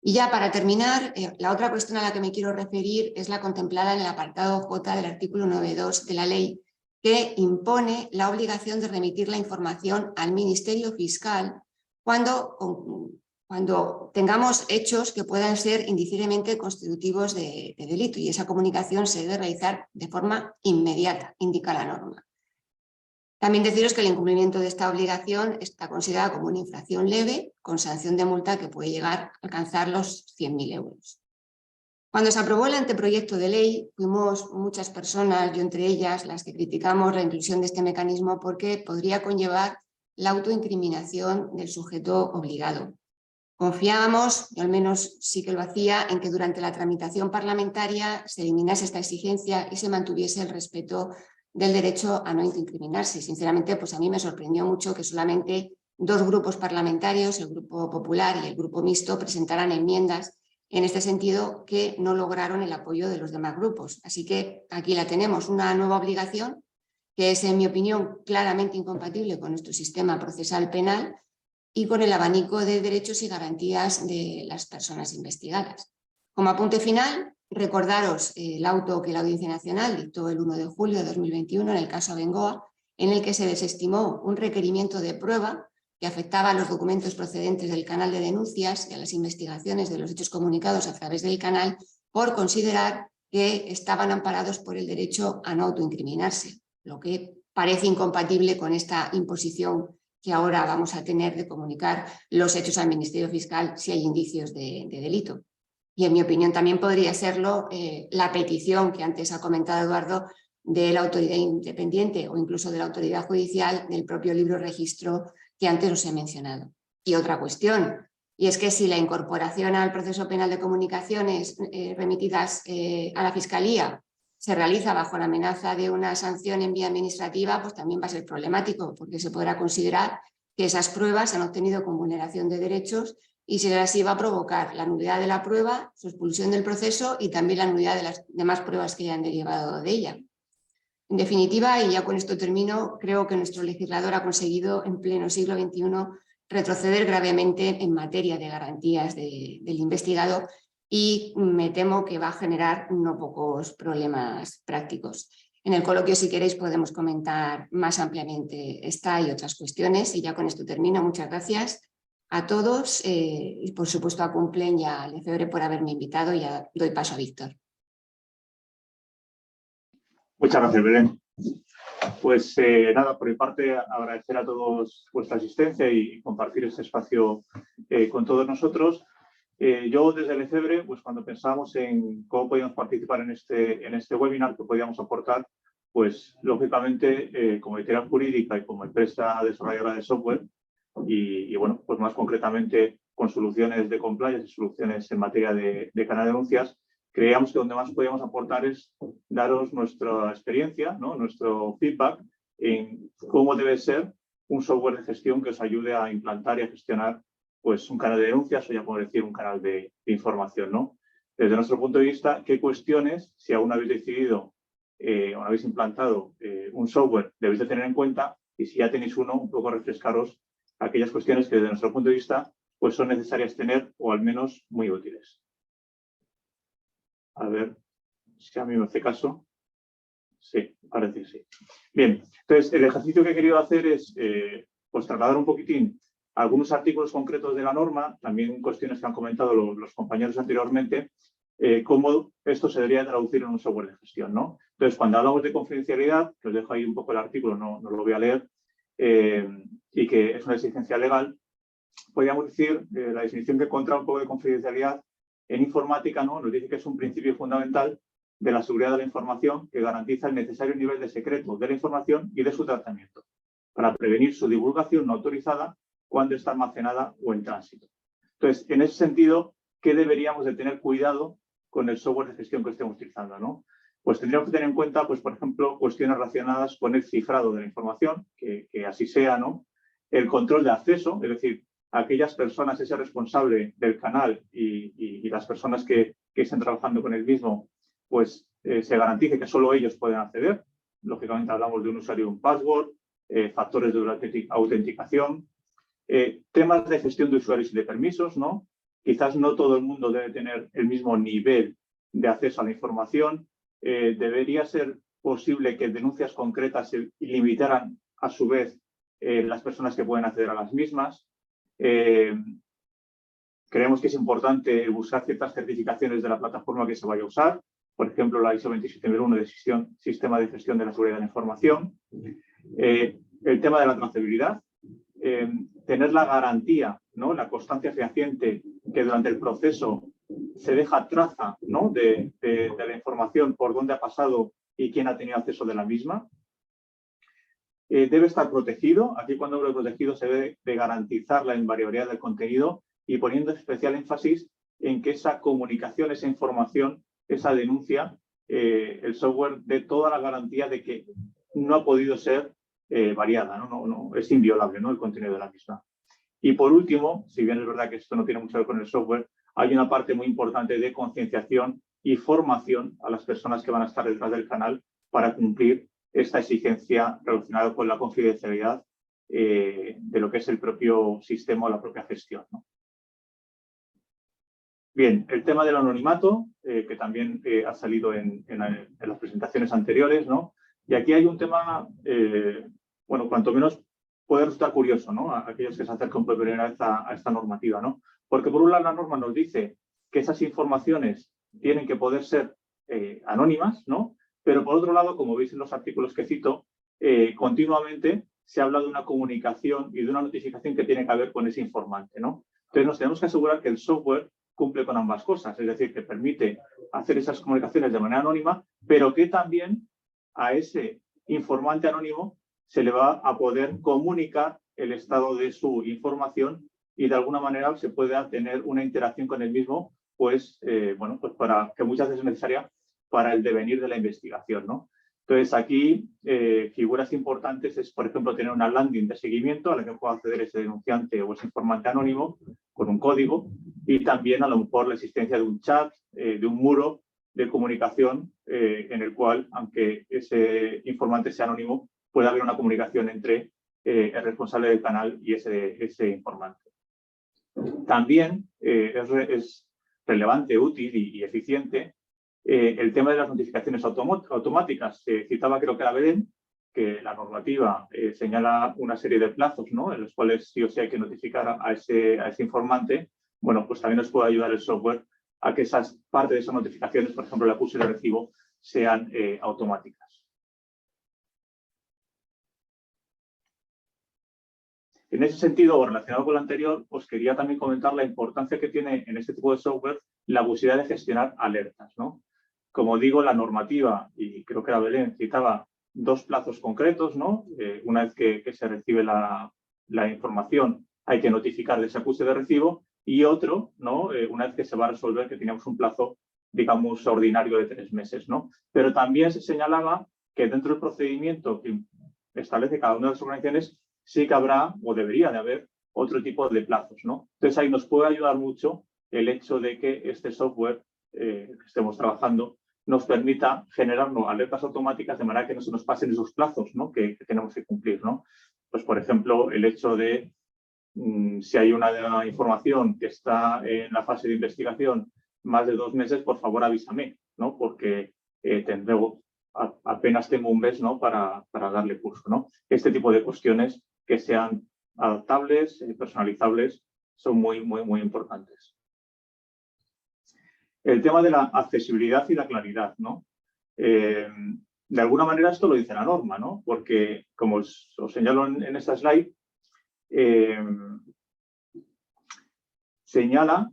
Y ya para terminar, la otra cuestión a la que me quiero referir es la contemplada en el apartado J del artículo 9.2 de la ley, que impone la obligación de remitir la información al Ministerio Fiscal cuando tengamos hechos que puedan ser indiciariamente constitutivos de delito, y esa comunicación se debe realizar de forma inmediata, indica la norma. También deciros que el incumplimiento de esta obligación está considerada como una infracción leve, con sanción de multa que puede llegar a alcanzar los 100.000 euros. Cuando se aprobó el anteproyecto de ley, fuimos muchas personas, yo entre ellas, las que criticamos la inclusión de este mecanismo porque podría conllevar la autoincriminación del sujeto obligado. Confiábamos, yo al menos sí que lo hacía, en que durante la tramitación parlamentaria se eliminase esta exigencia y se mantuviese el respeto del derecho a no incriminarse. Sinceramente, pues a mí me sorprendió mucho que solamente 2 grupos parlamentarios, el Grupo Popular y el Grupo Mixto, presentaran enmiendas en este sentido que no lograron el apoyo de los demás grupos. Así que aquí la tenemos, una nueva obligación que es, en mi opinión, claramente incompatible con nuestro sistema procesal penal y con el abanico de derechos y garantías de las personas investigadas. Como apunte final, recordaros el auto que la Audiencia Nacional dictó el 1 de julio de 2021 en el caso Abengoa, en el que se desestimó un requerimiento de prueba que afectaba a los documentos procedentes del canal de denuncias y a las investigaciones de los hechos comunicados a través del canal, por considerar que estaban amparados por el derecho a no autoincriminarse, lo que parece incompatible con esta imposición que ahora vamos a tener de comunicar los hechos al Ministerio Fiscal si hay indicios de delito. Y en mi opinión también podría serlo la petición que antes ha comentado Eduardo de la autoridad independiente o incluso de la autoridad judicial del propio libro registro que antes os he mencionado. Y otra cuestión, y es que si la incorporación al proceso penal de comunicaciones remitidas a la Fiscalía se realiza bajo la amenaza de una sanción en vía administrativa, pues también va a ser problemático, porque se podrá considerar que esas pruebas se han obtenido con vulneración de derechos y si así va a provocar la nulidad de la prueba, su expulsión del proceso y también la nulidad de las demás pruebas que hayan derivado de ella. En definitiva, y ya con esto termino, creo que nuestro legislador ha conseguido en pleno siglo XXI retroceder gravemente en materia de garantías del investigado y me temo que va a generar no pocos problemas prácticos. En el coloquio, si queréis, podemos comentar más ampliamente esta y otras cuestiones y ya con esto termino. Muchas gracias a todos y por supuesto a Cumplen y a Lefebvre por haberme invitado y ya doy paso a Víctor. Muchas gracias, Belén. Pues nada, por mi parte agradecer a todos vuestra asistencia y compartir este espacio con todos nosotros. Yo desde Lefebvre, pues cuando pensábamos en cómo podíamos participar en este webinar, que podíamos aportar, pues lógicamente como entidad jurídica y como empresa desarrolladora de software y bueno, pues más concretamente con soluciones de compliance y soluciones en materia de canal de denuncias, creíamos que donde más podíamos aportar es daros nuestra experiencia, ¿no? Nuestro feedback en cómo debe ser un software de gestión que os ayude a implantar y a gestionar pues, un canal de denuncias o ya por decir un canal de información, ¿no? Desde nuestro punto de vista, ¿qué cuestiones, si aún habéis decidido o habéis implantado un software, debéis de tener en cuenta? Y si ya tenéis uno, un poco refrescaros aquellas cuestiones que desde nuestro punto de vista pues, son necesarias tener o al menos muy útiles. A ver si a mí me hace caso. Sí, parece que sí. Bien, entonces el ejercicio que he querido hacer es pues trasladar un poquitín algunos artículos concretos de la norma, también cuestiones que han comentado los compañeros anteriormente, cómo esto se debería traducir en un software de gestión, ¿no? Entonces, cuando hablamos de confidencialidad, que os dejo ahí un poco el artículo, no lo voy a leer, y que es una exigencia legal, podríamos decir, la definición que he encontrado un poco de confidencialidad en informática, ¿no? Nos dice que es un principio fundamental de la seguridad de la información que garantiza el necesario nivel de secreto de la información y de su tratamiento para prevenir su divulgación no autorizada cuando está almacenada o en tránsito. Entonces, en ese sentido, ¿qué deberíamos de tener cuidado con el software de gestión que estemos utilizando, ¿no? Pues tendríamos que tener en cuenta, pues, por ejemplo, cuestiones relacionadas con el cifrado de la información, que así sea, ¿no? El control de acceso, es decir, aquellas personas, ese responsable del canal y las personas que estén trabajando con el mismo, pues se garantice que solo ellos pueden acceder. Lógicamente hablamos de un usuario y un password, factores de autenticación, temas de gestión de usuarios y de permisos, ¿no? quizás no todo el mundo debe tener el mismo nivel de acceso a la información. Debería ser posible que denuncias concretas se limitaran a su vez las personas que pueden acceder a las mismas. Creemos que es importante buscar ciertas certificaciones de la plataforma que se vaya a usar, por ejemplo, la ISO 27001 de Sistema de Gestión de la Seguridad de la Información. El tema de la trazabilidad, tener la garantía, ¿no?, la constancia fehaciente que durante el proceso se deja traza, ¿no?, de la información, por dónde ha pasado y quién ha tenido acceso de la misma. Debe estar protegido. Aquí, cuando hablo de protegido, se debe de garantizar la invariabilidad del contenido y poniendo especial énfasis en que esa comunicación, esa información, esa denuncia, el software dé toda la garantía de que no ha podido ser variada, ¿no? Es inviolable, ¿no?, el contenido de la misma. Y por último, si bien es verdad que esto no tiene mucho que ver con el software, hay una parte muy importante de concienciación y formación a las personas que van a estar detrás del canal para cumplir esta exigencia relacionada con la confidencialidad de lo que es el propio sistema o la propia gestión, ¿no? Bien, el tema del anonimato, que también ha salido en las presentaciones anteriores, ¿no? Y aquí hay un tema, bueno, cuanto menos puede resultar curioso, ¿no?, a aquellos que se acercan por primera vez a esta normativa, ¿no? Porque por un lado la norma nos dice que esas informaciones tienen que poder ser anónimas, ¿no? Pero por otro lado, como veis en los artículos que cito, continuamente se habla de una comunicación y de una notificación que tiene que ver con ese informante, ¿no? Entonces nos tenemos que asegurar que el software cumple con ambas cosas, es decir, que permite hacer esas comunicaciones de manera anónima, pero que también a ese informante anónimo se le va a poder comunicar el estado de su información y de alguna manera se pueda tener una interacción con el mismo, pues, bueno, pues para que muchas veces es necesaria para el devenir de la investigación, ¿no? Entonces, aquí figuras importantes es, por ejemplo, tener una landing de seguimiento a la que pueda acceder ese denunciante o ese informante anónimo con un código y también a lo mejor la existencia de un chat, de un muro de comunicación en el cual, aunque ese informante sea anónimo, puede haber una comunicación entre el responsable del canal y ese informante. También es relevante, útil y eficiente el tema de las notificaciones automáticas. Citaba, creo que era Belén, que la normativa señala una serie de plazos, ¿no?, en los cuales sí o sí hay que notificar a ese informante. Bueno, pues también nos puede ayudar el software a que parte de esas notificaciones, por ejemplo, el acuse de recibo, sean automáticas. En ese sentido, o relacionado con lo anterior, os quería también comentar la importancia que tiene en este tipo de software la posibilidad de gestionar alertas, ¿no? Como digo, la normativa, y creo que la Belén citaba dos plazos concretos, ¿no? Una vez que se recibe la información, hay que notificar de ese acuse de recibo, y otro, ¿no?, una vez que se va a resolver, que teníamos un plazo, digamos, ordinario de 3 meses, ¿no? Pero también se señalaba que dentro del procedimiento que establece cada una de las organizaciones sí que habrá o debería de haber otro tipo de plazos, ¿no? Entonces ahí nos puede ayudar mucho el hecho de que este software que estemos trabajando nos permita generarnos alertas automáticas de manera que no se nos pasen esos plazos, ¿no?, que tenemos que cumplir, ¿no? Pues, por ejemplo, el hecho de si hay una información que está en la fase de investigación más de 2 meses, por favor avísame, ¿no?, porque apenas tengo un mes, ¿no?, para darle curso, ¿no? Este tipo de cuestiones que sean adaptables, personalizables, son muy, muy, muy importantes. El tema de la accesibilidad y la claridad, ¿no? De alguna manera esto lo dice la norma, ¿no? Porque, como os señalo en esta slide, señala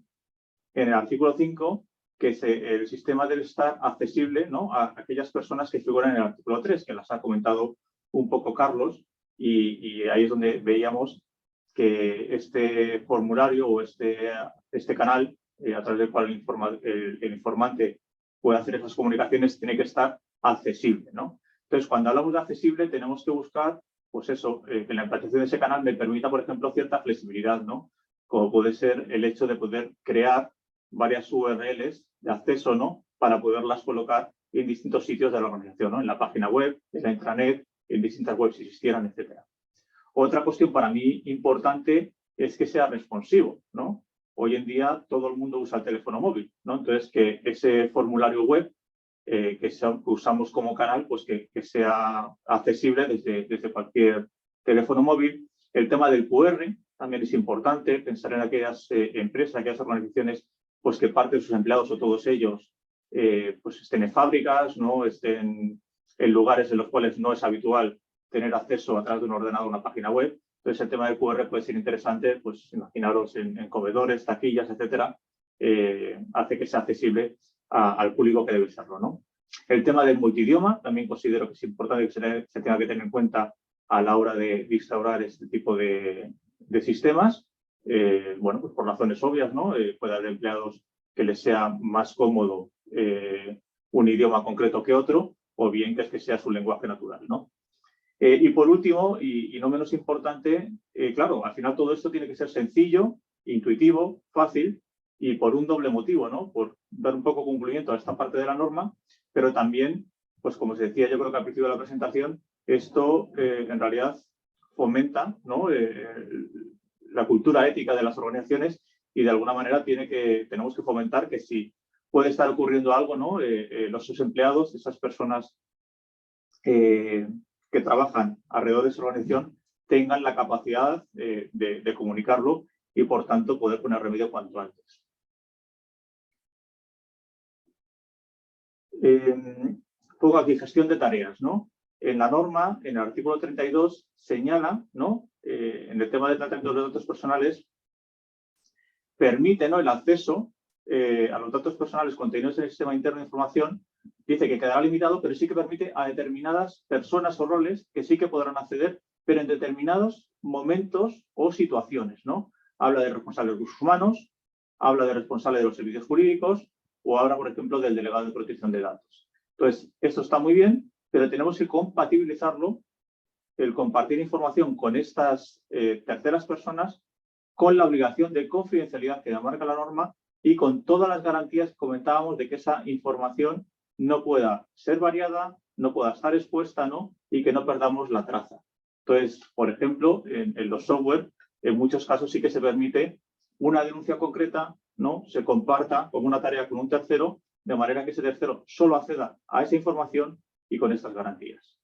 en el artículo 5 que el sistema debe estar accesible, ¿no?, a aquellas personas que figuran en el artículo 3, que las ha comentado un poco Carlos, y ahí es donde veíamos que este formulario o este canal a través del cual el informante puede hacer esas comunicaciones tiene que estar accesible, ¿no? Entonces, cuando hablamos de accesible, tenemos que buscar, pues eso, que la implantación de ese canal me permita, por ejemplo, cierta flexibilidad, ¿no? Como puede ser el hecho de poder crear varias URLs de acceso, ¿no?, para poderlas colocar en distintos sitios de la organización, ¿no?, en la página web, en la intranet, en distintas webs si existieran, etc. Otra cuestión para mí importante es que sea responsivo, ¿no? hoy en día todo el mundo usa el teléfono móvil, ¿no? Entonces, que ese formulario web que usamos como canal, pues que sea accesible desde cualquier teléfono móvil. El tema del QR también es importante, pensar en aquellas empresas, aquellas organizaciones, pues que parte de sus empleados o todos ellos pues estén en fábricas, ¿no? Estén en lugares en los cuales no es habitual tener acceso a través de un ordenador a una página web. Entonces, el tema del QR puede ser interesante, pues imaginaros en comedores, taquillas, etcétera, hace que sea accesible al público que debe serlo, ¿no? El tema del multidioma también considero que es importante que se tenga que tener en cuenta a la hora de instaurar este tipo de sistemas. Bueno, pues por razones obvias, ¿no? Puede haber empleados que les sea más cómodo un idioma concreto que otro, o bien que sea su lenguaje natural, ¿no? Y por último, y no menos importante, claro, al final todo esto tiene que ser sencillo, intuitivo, fácil, y por un doble motivo, ¿no? Por dar un poco cumplimiento a esta parte de la norma, pero también, pues como se decía yo creo que al principio de la presentación, esto en realidad fomenta, ¿no? La cultura ética de las organizaciones y de alguna manera tenemos que fomentar que si puede estar ocurriendo algo, ¿no? Los empleados, esas personas que trabajan alrededor de esa organización, tengan la capacidad de comunicarlo y, por tanto, poder poner remedio cuanto antes. Pongo aquí gestión de tareas, ¿no? En la norma, en el artículo 32, señala, ¿no? En el tema de tratamiento de datos personales, permite, ¿no? El acceso a los datos personales contenidos en el sistema interno de información. Dice que quedará limitado, pero sí que permite a determinadas personas o roles que sí que podrán acceder, pero en determinados momentos o situaciones, ¿no? Habla de responsables de recursos humanos, habla de responsable de los servicios jurídicos o habla, por ejemplo, del delegado de protección de datos. Entonces, esto está muy bien, pero tenemos que compatibilizarlo, el compartir información con estas terceras personas, con la obligación de confidencialidad que marca la norma y con todas las garantías que comentábamos de que esa información no pueda ser variada, no pueda estar expuesta, ¿no? Y que no perdamos la traza. Entonces, por ejemplo, en los software, en muchos casos sí que se permite una denuncia concreta, ¿no? Se comparta como una tarea con un tercero, de manera que ese tercero solo acceda a esa información y con estas garantías.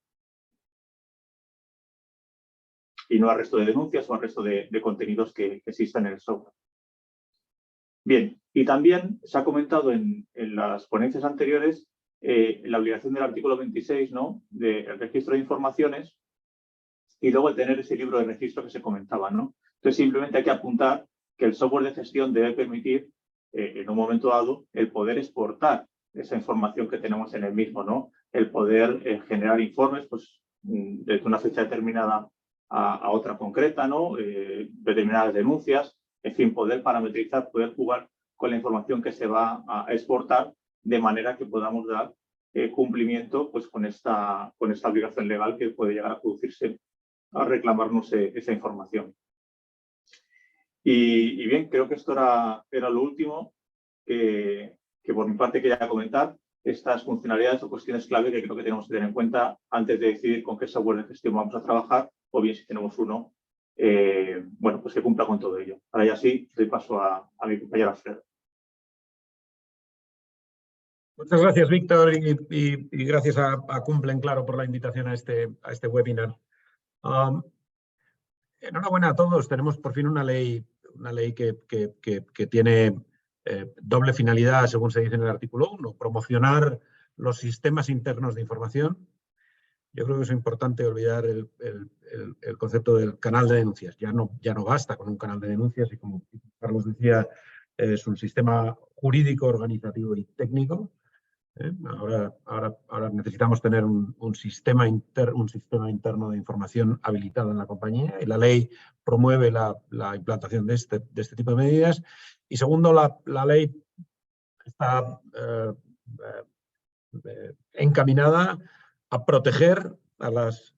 Y no al resto de denuncias o al resto de contenidos que existan en el software. Bien, y también se ha comentado en las ponencias anteriores la obligación del artículo 26, ¿no? Del registro de informaciones y luego el tener ese libro de registro que se comentaba, ¿no? Entonces simplemente hay que apuntar que el software de gestión debe permitir en un momento dado el poder exportar esa información que tenemos en el mismo, ¿no? El poder generar informes pues, desde una fecha determinada a otra concreta, ¿no? Determinadas denuncias, en fin, poder parametrizar, poder jugar con la información que se va a exportar de manera que podamos dar cumplimiento pues, con esta obligación legal que puede llegar a producirse a reclamarnos esa información. Y bien, creo que esto era lo último que por mi parte quería comentar. Estas funcionalidades o cuestiones clave que creo que tenemos que tener en cuenta antes de decidir con qué software de gestión vamos a trabajar o bien si tenemos uno, bueno, pues que cumpla con todo ello. Ahora ya sí, doy paso a mi compañero Alfredo. Muchas gracias, Víctor, y gracias a Cumplen, claro, por la invitación a este webinar. Enhorabuena a todos. Tenemos por fin una ley que tiene doble finalidad, según se dice en el artículo 1, promocionar los sistemas internos de información. Yo creo que es importante olvidar el concepto del canal de denuncias. Ya no basta con un canal de denuncias y, como Carlos decía, es un sistema jurídico, organizativo y técnico. Ahora necesitamos tener un sistema interno de información habilitado en la compañía y la ley promueve la implantación de este tipo de medidas. Y segundo, la ley está encaminada a proteger a las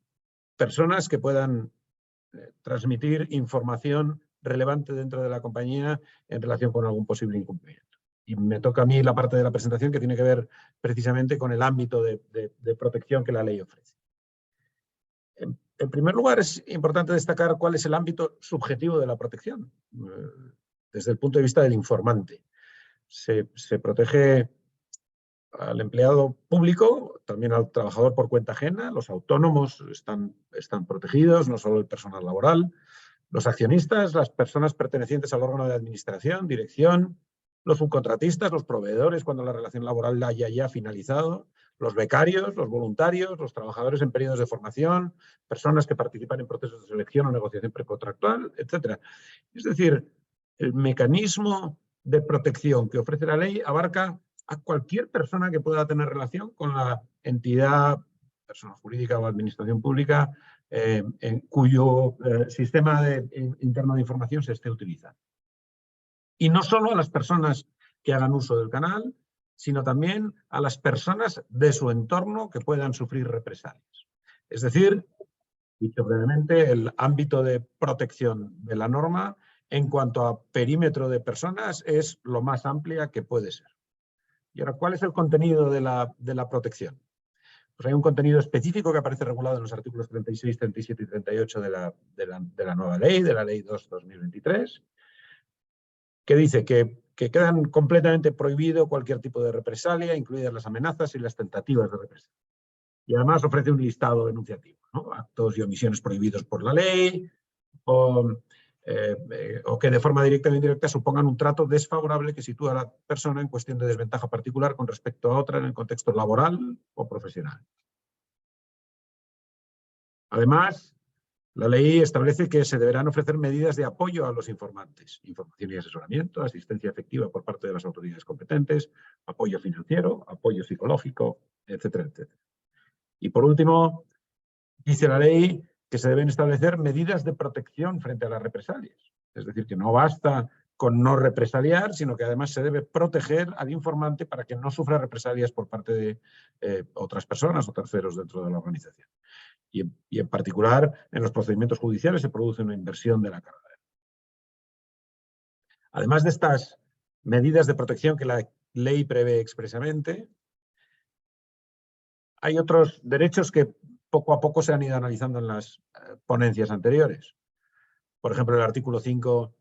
personas que puedan transmitir información relevante dentro de la compañía en relación con algún posible incumplimiento. Y me toca a mí la parte de la presentación que tiene que ver precisamente con el ámbito de protección que la ley ofrece. En primer lugar, es importante destacar cuál es el ámbito subjetivo de la protección. desde el punto de vista del informante. Se protege al empleado público, también al trabajador por cuenta ajena, los autónomos están protegidos, no solo el personal laboral, los accionistas, las personas pertenecientes al órgano de administración, dirección, los subcontratistas, los proveedores cuando la relación laboral haya ya finalizado, los becarios, los voluntarios, los trabajadores en periodos de formación, personas que participan en procesos de selección o negociación precontractual, etc. Es decir, el mecanismo de protección que ofrece la ley abarca a cualquier persona que pueda tener relación con la entidad, persona jurídica o administración pública, en cuyo sistema interno de información se esté utilizando. Y no solo a las personas que hagan uso del canal, sino también a las personas de su entorno que puedan sufrir represalias. Es decir, dicho brevemente, el ámbito de protección de la norma en cuanto a perímetro de personas es lo más amplia que puede ser. Y ahora, ¿cuál es el contenido de la protección? Pues hay un contenido específico que aparece regulado en los artículos 36, 37 y 38 de la nueva ley, de la Ley 2/2023, que dice que quedan completamente prohibido cualquier tipo de represalia, incluidas las amenazas y las tentativas de represalia. Y además ofrece un listado enunciativo, ¿no? Actos y omisiones prohibidos por la ley, o que de forma directa o indirecta supongan un trato desfavorable que sitúa a la persona en cuestión de desventaja particular con respecto a otra en el contexto laboral o profesional. Además, la ley establece que se deberán ofrecer medidas de apoyo a los informantes, información y asesoramiento, asistencia efectiva por parte de las autoridades competentes, apoyo financiero, apoyo psicológico, etcétera, etcétera. Y por último, dice la ley que se deben establecer medidas de protección frente a las represalias. Es decir, que no basta con no represaliar, sino que además se debe proteger al informante para que no sufra represalias por parte de otras personas o terceros dentro de la organización. Y en particular, en los procedimientos judiciales se produce una inversión de la carga. Además de estas medidas de protección que la ley prevé expresamente, hay otros derechos que poco a poco se han ido analizando en las ponencias anteriores. Por ejemplo, el artículo 5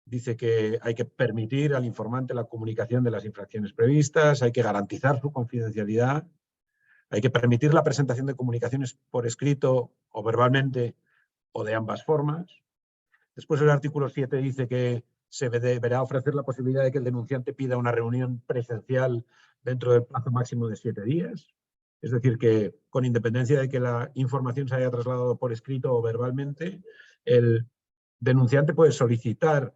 dice que hay que permitir al informante la comunicación de las infracciones previstas, hay que garantizar su confidencialidad, hay que permitir la presentación de comunicaciones por escrito o verbalmente o de ambas formas. Después el artículo 7 dice que se deberá ofrecer la posibilidad de que el denunciante pida una reunión presencial dentro del plazo máximo de 7 días. Es decir, que con independencia de que la información se haya trasladado por escrito o verbalmente, el denunciante puede solicitar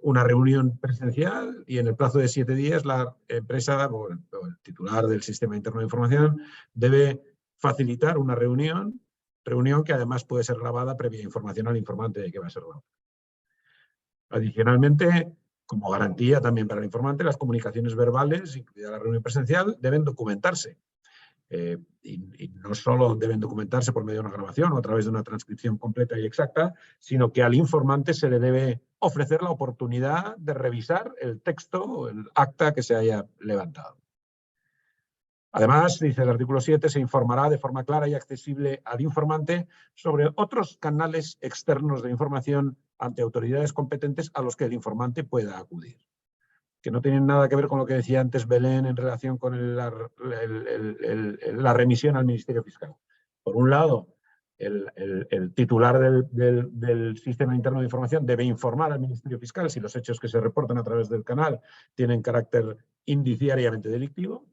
una reunión presencial y en el plazo de 7 días la empresa o el titular del sistema interno de información debe facilitar una reunión que además puede ser grabada previa información al informante de que va a ser grabada. Adicionalmente, como garantía también para el informante, las comunicaciones verbales, incluida la reunión presencial, deben documentarse. Y no solo deben documentarse por medio de una grabación o a través de una transcripción completa y exacta, sino que al informante se le debe ofrecer la oportunidad de revisar el texto o el acta que se haya levantado. Además, dice el artículo 7, se informará de forma clara y accesible al informante sobre otros canales externos de información ante autoridades competentes a los que el informante pueda acudir, que no tienen nada que ver con lo que decía antes Belén en relación con la remisión al Ministerio Fiscal. Por un lado, el titular del sistema interno de información debe informar al Ministerio Fiscal si los hechos que se reportan a través del canal tienen carácter indiciariamente delictivo.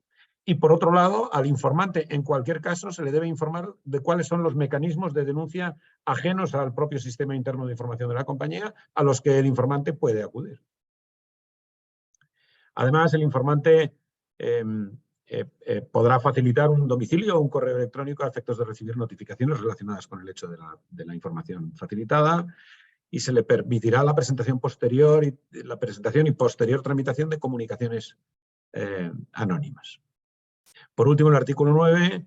Y por otro lado, al informante, en cualquier caso, se le debe informar de cuáles son los mecanismos de denuncia ajenos al propio sistema interno de información de la compañía a los que el informante puede acudir. Además, el informante podrá facilitar un domicilio o un correo electrónico a efectos de recibir notificaciones relacionadas con el hecho de la información facilitada y se le permitirá la presentación y posterior tramitación de comunicaciones anónimas. Por último, el artículo 9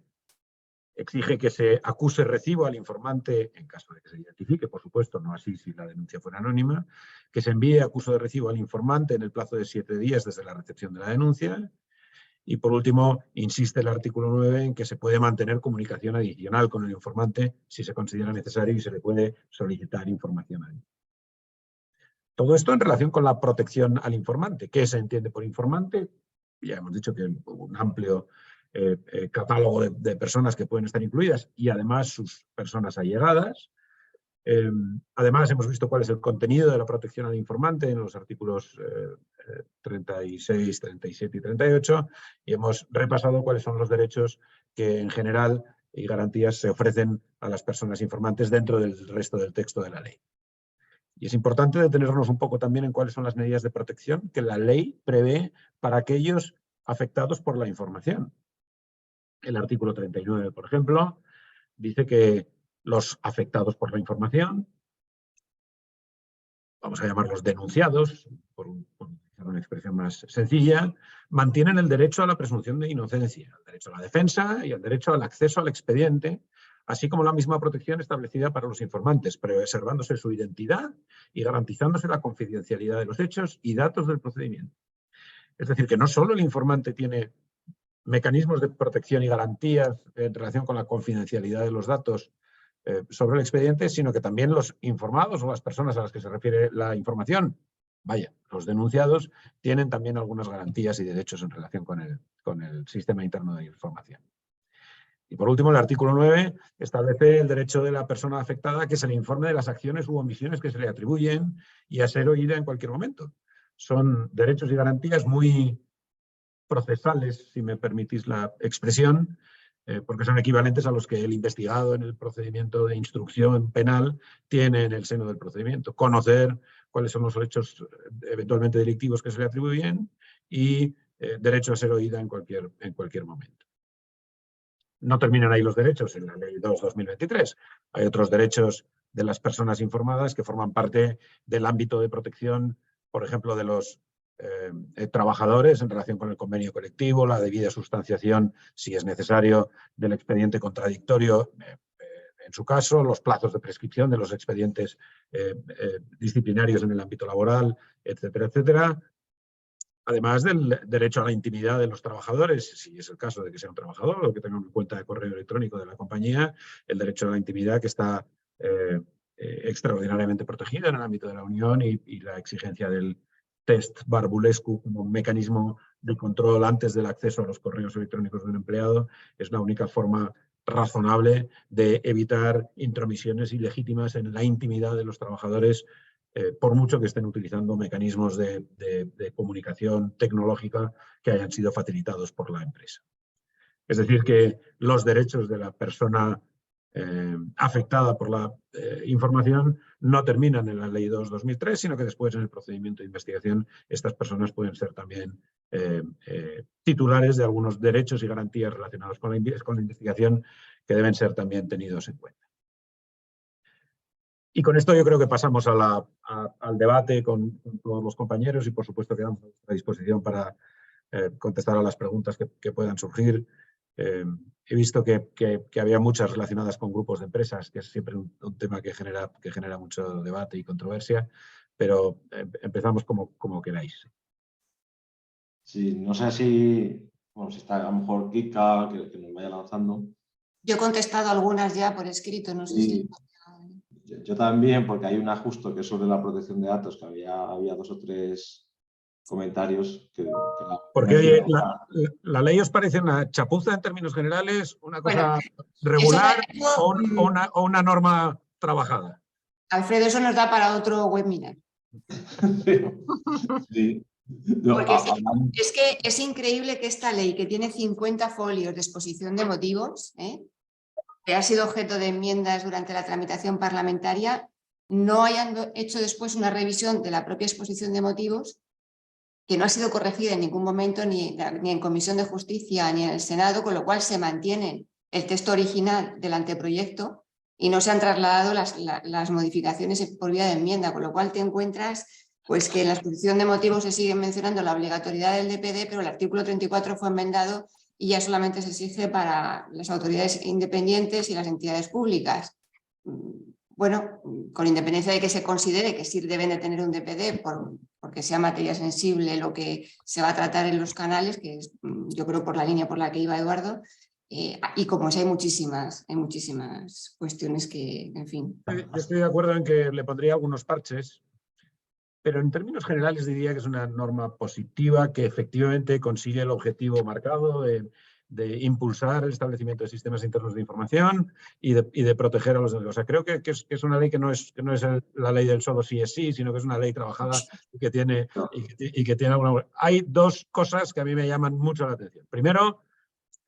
exige que se acuse recibo al informante, en caso de que se identifique, por supuesto, no así si la denuncia fuera anónima, que se envíe acuso de recibo al informante en el plazo de 7 días desde la recepción de la denuncia. Y por último, insiste el artículo 9 en que se puede mantener comunicación adicional con el informante si se considera necesario y se le puede solicitar información a él. Todo esto en relación con la protección al informante. ¿Qué se entiende por informante? Ya hemos dicho que un amplio catálogo de personas que pueden estar incluidas y además sus personas allegadas. Además, hemos visto cuál es el contenido de la protección al informante en los artículos 36, 37 y 38 y hemos repasado cuáles son los derechos que en general y garantías se ofrecen a las personas informantes dentro del resto del texto de la ley. Y es importante detenernos un poco también en cuáles son las medidas de protección que la ley prevé para aquellos afectados por la información. El artículo 39, por ejemplo, dice que los afectados por la información, vamos a llamarlos denunciados, por una expresión más sencilla, mantienen el derecho a la presunción de inocencia, el derecho a la defensa y el derecho al acceso al expediente, así como la misma protección establecida para los informantes, preservándose su identidad y garantizándose la confidencialidad de los hechos y datos del procedimiento. Es decir, que no solo el informante tiene mecanismos de protección y garantías en relación con la confidencialidad de los datos sobre el expediente, sino que también los informados o las personas a las que se refiere la información, vaya, los denunciados, tienen también algunas garantías y derechos en relación con el sistema interno de información. Y por último, el artículo 9 establece el derecho de la persona afectada a que se le informe de las acciones u omisiones que se le atribuyen y a ser oída en cualquier momento. Son derechos y garantías muy procesales, si me permitís la expresión, porque son equivalentes a los que el investigado en el procedimiento de instrucción penal tiene en el seno del procedimiento. Conocer cuáles son los hechos eventualmente delictivos que se le atribuyen y derecho a ser oída en cualquier momento. No terminan ahí los derechos en la Ley 2/2023. Hay otros derechos de las personas informadas que forman parte del ámbito de protección, por ejemplo, de los trabajadores en relación con el convenio colectivo, la debida sustanciación, si es necesario, del expediente contradictorio, en su caso, los plazos de prescripción de los expedientes disciplinarios en el ámbito laboral, etcétera, etcétera. Además del derecho a la intimidad de los trabajadores, si es el caso de que sea un trabajador o que tenga una cuenta de correo electrónico de la compañía, el derecho a la intimidad que está extraordinariamente protegido en el ámbito de la Unión y la exigencia del test Barbulescu como un mecanismo de control antes del acceso a los correos electrónicos de un empleado es la única forma razonable de evitar intromisiones ilegítimas en la intimidad de los trabajadores, por mucho que estén utilizando mecanismos de comunicación tecnológica que hayan sido facilitados por la empresa. Es decir, que los derechos de la persona afectada por la información no terminan en la Ley 2/2003, sino que después en el procedimiento de investigación estas personas pueden ser también titulares de algunos derechos y garantías relacionados con la investigación que deben ser también tenidos en cuenta. Y con esto yo creo que pasamos al debate con todos los compañeros y por supuesto quedamos a nuestra disposición para contestar a las preguntas que puedan surgir. He visto que había muchas relacionadas con grupos de empresas, que es siempre un tema que genera mucho debate y controversia, pero empezamos como queráis. Sí, no sé si está a lo mejor Kika, que nos vaya lanzando. Yo he contestado algunas ya por escrito, no sé si... Yo también, porque hay un ajuste que es sobre la protección de datos, que había 2 o 3 comentarios porque oye, la ley os parece una chapuza en términos generales, una cosa regular o una norma trabajada. Alfredo, eso nos da para otro webinar. Sí. Porque es que es increíble que esta ley, que tiene 50 folios de exposición de motivos, que ha sido objeto de enmiendas durante la tramitación parlamentaria, no hayan hecho después una revisión de la propia exposición de motivos, que no ha sido corregida en ningún momento ni en Comisión de Justicia ni en el Senado, con lo cual se mantiene el texto original del anteproyecto y no se han trasladado las modificaciones por vía de enmienda, con lo cual te encuentras pues, que en la exposición de motivos se sigue mencionando la obligatoriedad del DPD, pero el artículo 34 fue enmendado y ya solamente se exige para las autoridades independientes y las entidades públicas. Bueno, con independencia de que se considere que sí deben de tener un DPD porque sea materia sensible lo que se va a tratar en los canales, que es, yo creo, por la línea por la que iba Eduardo, y como si hay muchísimas cuestiones que, en fin. Yo estoy de acuerdo en que le pondría algunos parches, pero en términos generales diría que es una norma positiva que efectivamente consigue el objetivo marcado de impulsar el establecimiento de sistemas internos de información y de proteger a los demás. O sea, creo que es una ley que no es la ley del solo sí es sí, sino que es una ley trabajada y que tiene alguna... Hay dos cosas que a mí me llaman mucho la atención. Primero,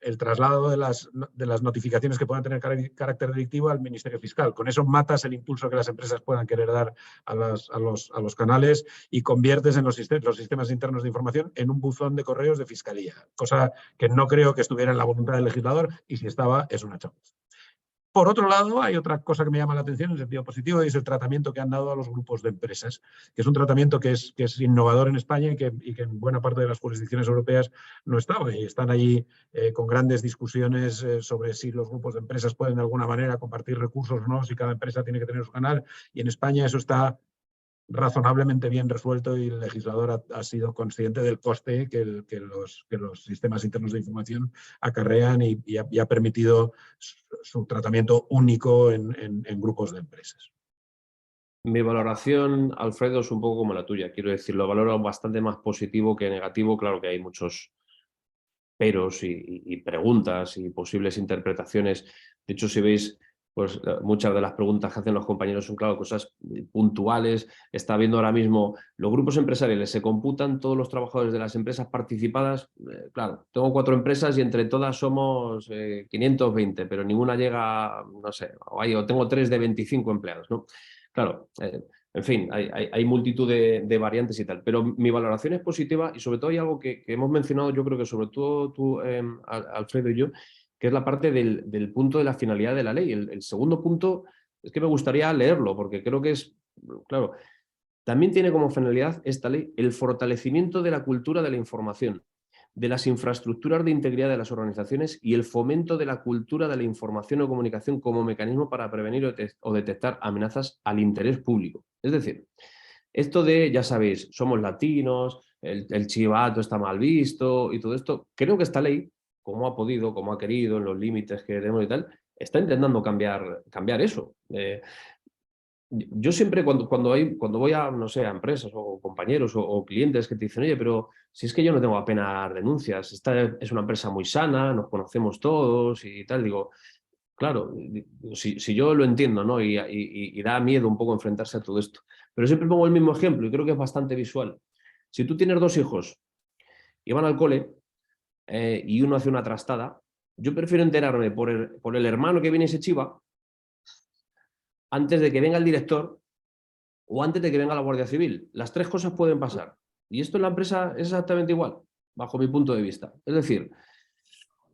el traslado de las notificaciones que puedan tener carácter delictivo al Ministerio Fiscal. Con eso matas el impulso que las empresas puedan querer dar a los canales y conviertes en los sistemas internos de información en un buzón de correos de fiscalía, cosa que no creo que estuviera en la voluntad del legislador, y si estaba, es una chapuza. Por otro lado, hay otra cosa que me llama la atención en sentido positivo, y es el tratamiento que han dado a los grupos de empresas, que es un tratamiento que es innovador en España y que en buena parte de las jurisdicciones europeas no estaba. Y están allí con grandes discusiones sobre si los grupos de empresas pueden de alguna manera compartir recursos o no, si cada empresa tiene que tener su canal. Y en España eso está razonablemente bien resuelto y el legislador ha sido consciente del coste que los sistemas internos de información acarrean y ha permitido su tratamiento único en grupos de empresas. Mi valoración, Alfredo, es un poco como la tuya. Quiero decir, lo valoro bastante más positivo que negativo. Claro que hay muchos peros y preguntas y posibles interpretaciones. De hecho, si veis, pues muchas de las preguntas que hacen los compañeros son, claro, cosas puntuales. Está viendo ahora mismo los grupos empresariales, ¿se computan todos los trabajadores de las empresas participadas? Claro, tengo 4 empresas y entre todas somos 520, pero ninguna llega, no sé, o tengo 3 de 25 empleados, ¿no? Claro, en fin, hay multitud de variantes y tal, pero mi valoración es positiva y sobre todo hay algo que hemos mencionado, yo creo que sobre todo tú, Alfredo y yo, que es la parte del punto de la finalidad de la ley. El segundo punto es que me gustaría leerlo porque creo que es, claro, también tiene como finalidad esta ley el fortalecimiento de la cultura de la información, de las infraestructuras de integridad de las organizaciones y el fomento de la cultura de la información o comunicación como mecanismo para prevenir o detectar amenazas al interés público. Es decir, esto de, ya sabéis, somos latinos, el chivato está mal visto y todo esto, creo que esta ley, como ha podido, como ha querido, en los límites que tenemos y tal, está intentando cambiar eso. Yo siempre cuando voy a, no sé, a empresas o compañeros o clientes que te dicen, oye, pero si es que yo no tengo apenas denuncias, esta es una empresa muy sana, nos conocemos todos y tal, digo, claro, si yo lo entiendo, ¿no? Y da miedo un poco enfrentarse a todo esto. Pero siempre pongo el mismo ejemplo y creo que es bastante visual. Si tú tienes 2 hijos y van al cole y uno hace una trastada, yo prefiero enterarme por el hermano que viene y se chiva antes de que venga el director o antes de que venga la Guardia Civil. Las 3 cosas pueden pasar. Y esto en la empresa es exactamente igual, bajo mi punto de vista. Es decir,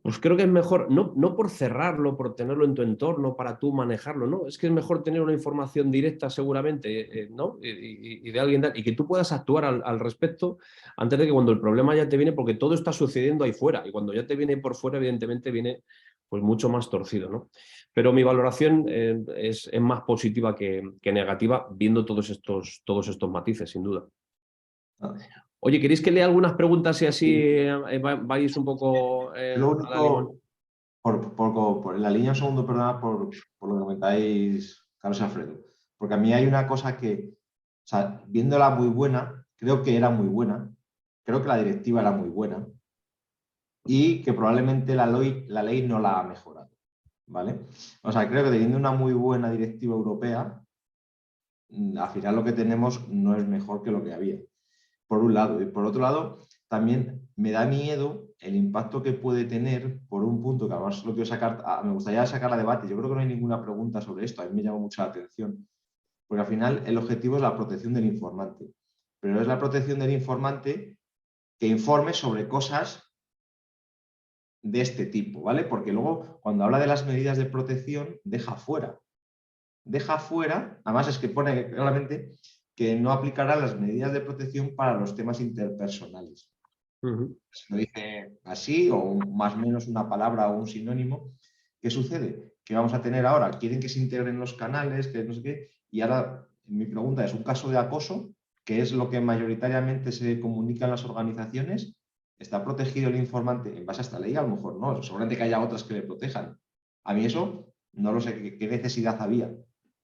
pues creo que es mejor, no por cerrarlo, por tenerlo en tu entorno, para tú manejarlo, no. Es que es mejor tener una información directa seguramente, ¿no? Y de alguien, y que tú puedas actuar al respecto antes de que cuando el problema ya te viene, porque todo está sucediendo ahí fuera. Y cuando ya te viene por fuera, evidentemente viene pues mucho más torcido, ¿no? Pero mi valoración es más positiva que negativa, viendo todos estos matices, sin duda. Oye, ¿queréis que lea algunas preguntas y así vais un poco Lo a la limón? único, por la línea un segundo, perdona por lo que comentáis, Carlos y Alfredo, porque a mí hay una cosa que, o sea, viéndola muy buena, creo que era muy buena, creo que la directiva era muy buena y que probablemente la ley no la ha mejorado, ¿vale? O sea, creo que teniendo una muy buena directiva europea, al final lo que tenemos no es mejor que lo que había, por un lado. Y por otro lado, también me da miedo el impacto que puede tener, por un punto que además lo quiero sacar, me gustaría sacar a debate. Yo creo que no hay ninguna pregunta sobre esto, a mí me llama mucho la atención, porque al final el objetivo es la protección del informante, pero es la protección del informante que informe sobre cosas de este tipo, ¿vale? Porque luego cuando habla de las medidas de protección deja fuera, además es que pone claramente que no aplicará las medidas de protección para los temas interpersonales. Se lo dice así o más o menos una palabra o un sinónimo. ¿Qué sucede? Que vamos a tener ahora, quieren que se integren los canales, que no sé qué, y ahora mi pregunta es, un caso de acoso, que es lo que mayoritariamente se comunica en las organizaciones, ¿está protegido el informante en base a esta ley? A lo mejor no, seguramente que haya otras que le protejan. A mí eso no lo sé, ¿qué necesidad había?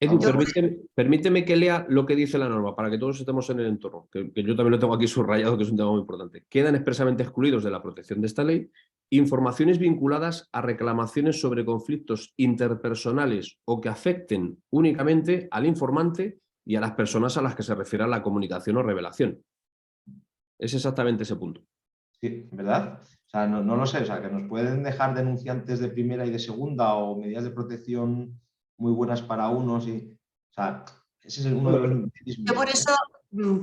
Edu, permíteme que lea lo que dice la norma para que todos estemos en el entorno, que yo también lo tengo aquí subrayado, que es un tema muy importante. Quedan expresamente excluidos de la protección de esta ley informaciones vinculadas a reclamaciones sobre conflictos interpersonales o que afecten únicamente al informante y a las personas a las que se refiere la comunicación o revelación. Es exactamente ese punto. Sí, ¿verdad? O sea, no lo sé, o sea, que nos pueden dejar denunciantes de primera y de segunda o medidas de protección muy buenas para unos y, o sea, ese es uno de los mecanismos. Yo por eso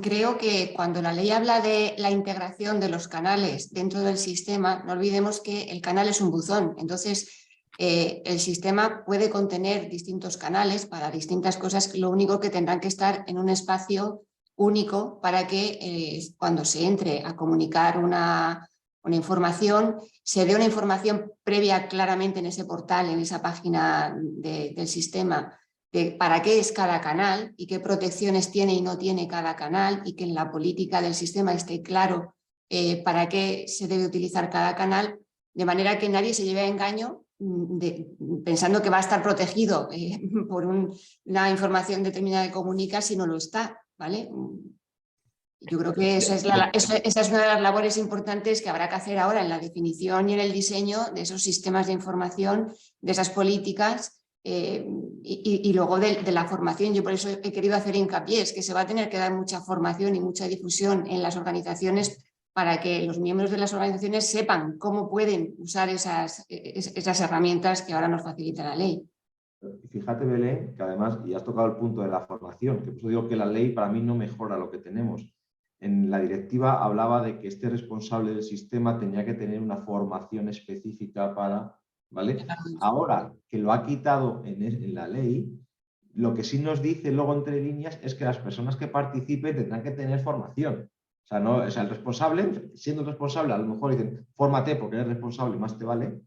creo que cuando la ley habla de la integración de los canales dentro del sistema, no olvidemos que el canal es un buzón, entonces el sistema puede contener distintos canales para distintas cosas, lo único que tendrán que estar en un espacio único para que cuando se entre a comunicar una información, se dé una información previa claramente en ese portal, en esa página del sistema, de para qué es cada canal y qué protecciones tiene y no tiene cada canal, y que en la política del sistema esté claro para qué se debe utilizar cada canal, de manera que nadie se lleve a engaño pensando que va a estar protegido por una información determinada que comunica si no lo está, ¿vale? Yo creo que esa es una de las labores importantes que habrá que hacer ahora en la definición y en el diseño de esos sistemas de información, de esas políticas y luego de la formación. Yo por eso he querido hacer hincapié, es que se va a tener que dar mucha formación y mucha difusión en las organizaciones para que los miembros de las organizaciones sepan cómo pueden usar esas herramientas que ahora nos facilita la ley. Fíjate, Belén, que además, y has tocado el punto de la formación, que por eso digo que la ley para mí no mejora lo que tenemos. En la directiva hablaba de que este responsable del sistema tenía que tener una formación específica para, ¿vale? Ahora que lo ha quitado en la ley, lo que sí nos dice luego entre líneas es que las personas que participen tendrán que tener formación. O sea, no, o sea, el responsable, siendo el responsable, a lo mejor dicen, fórmate porque eres responsable, más te vale.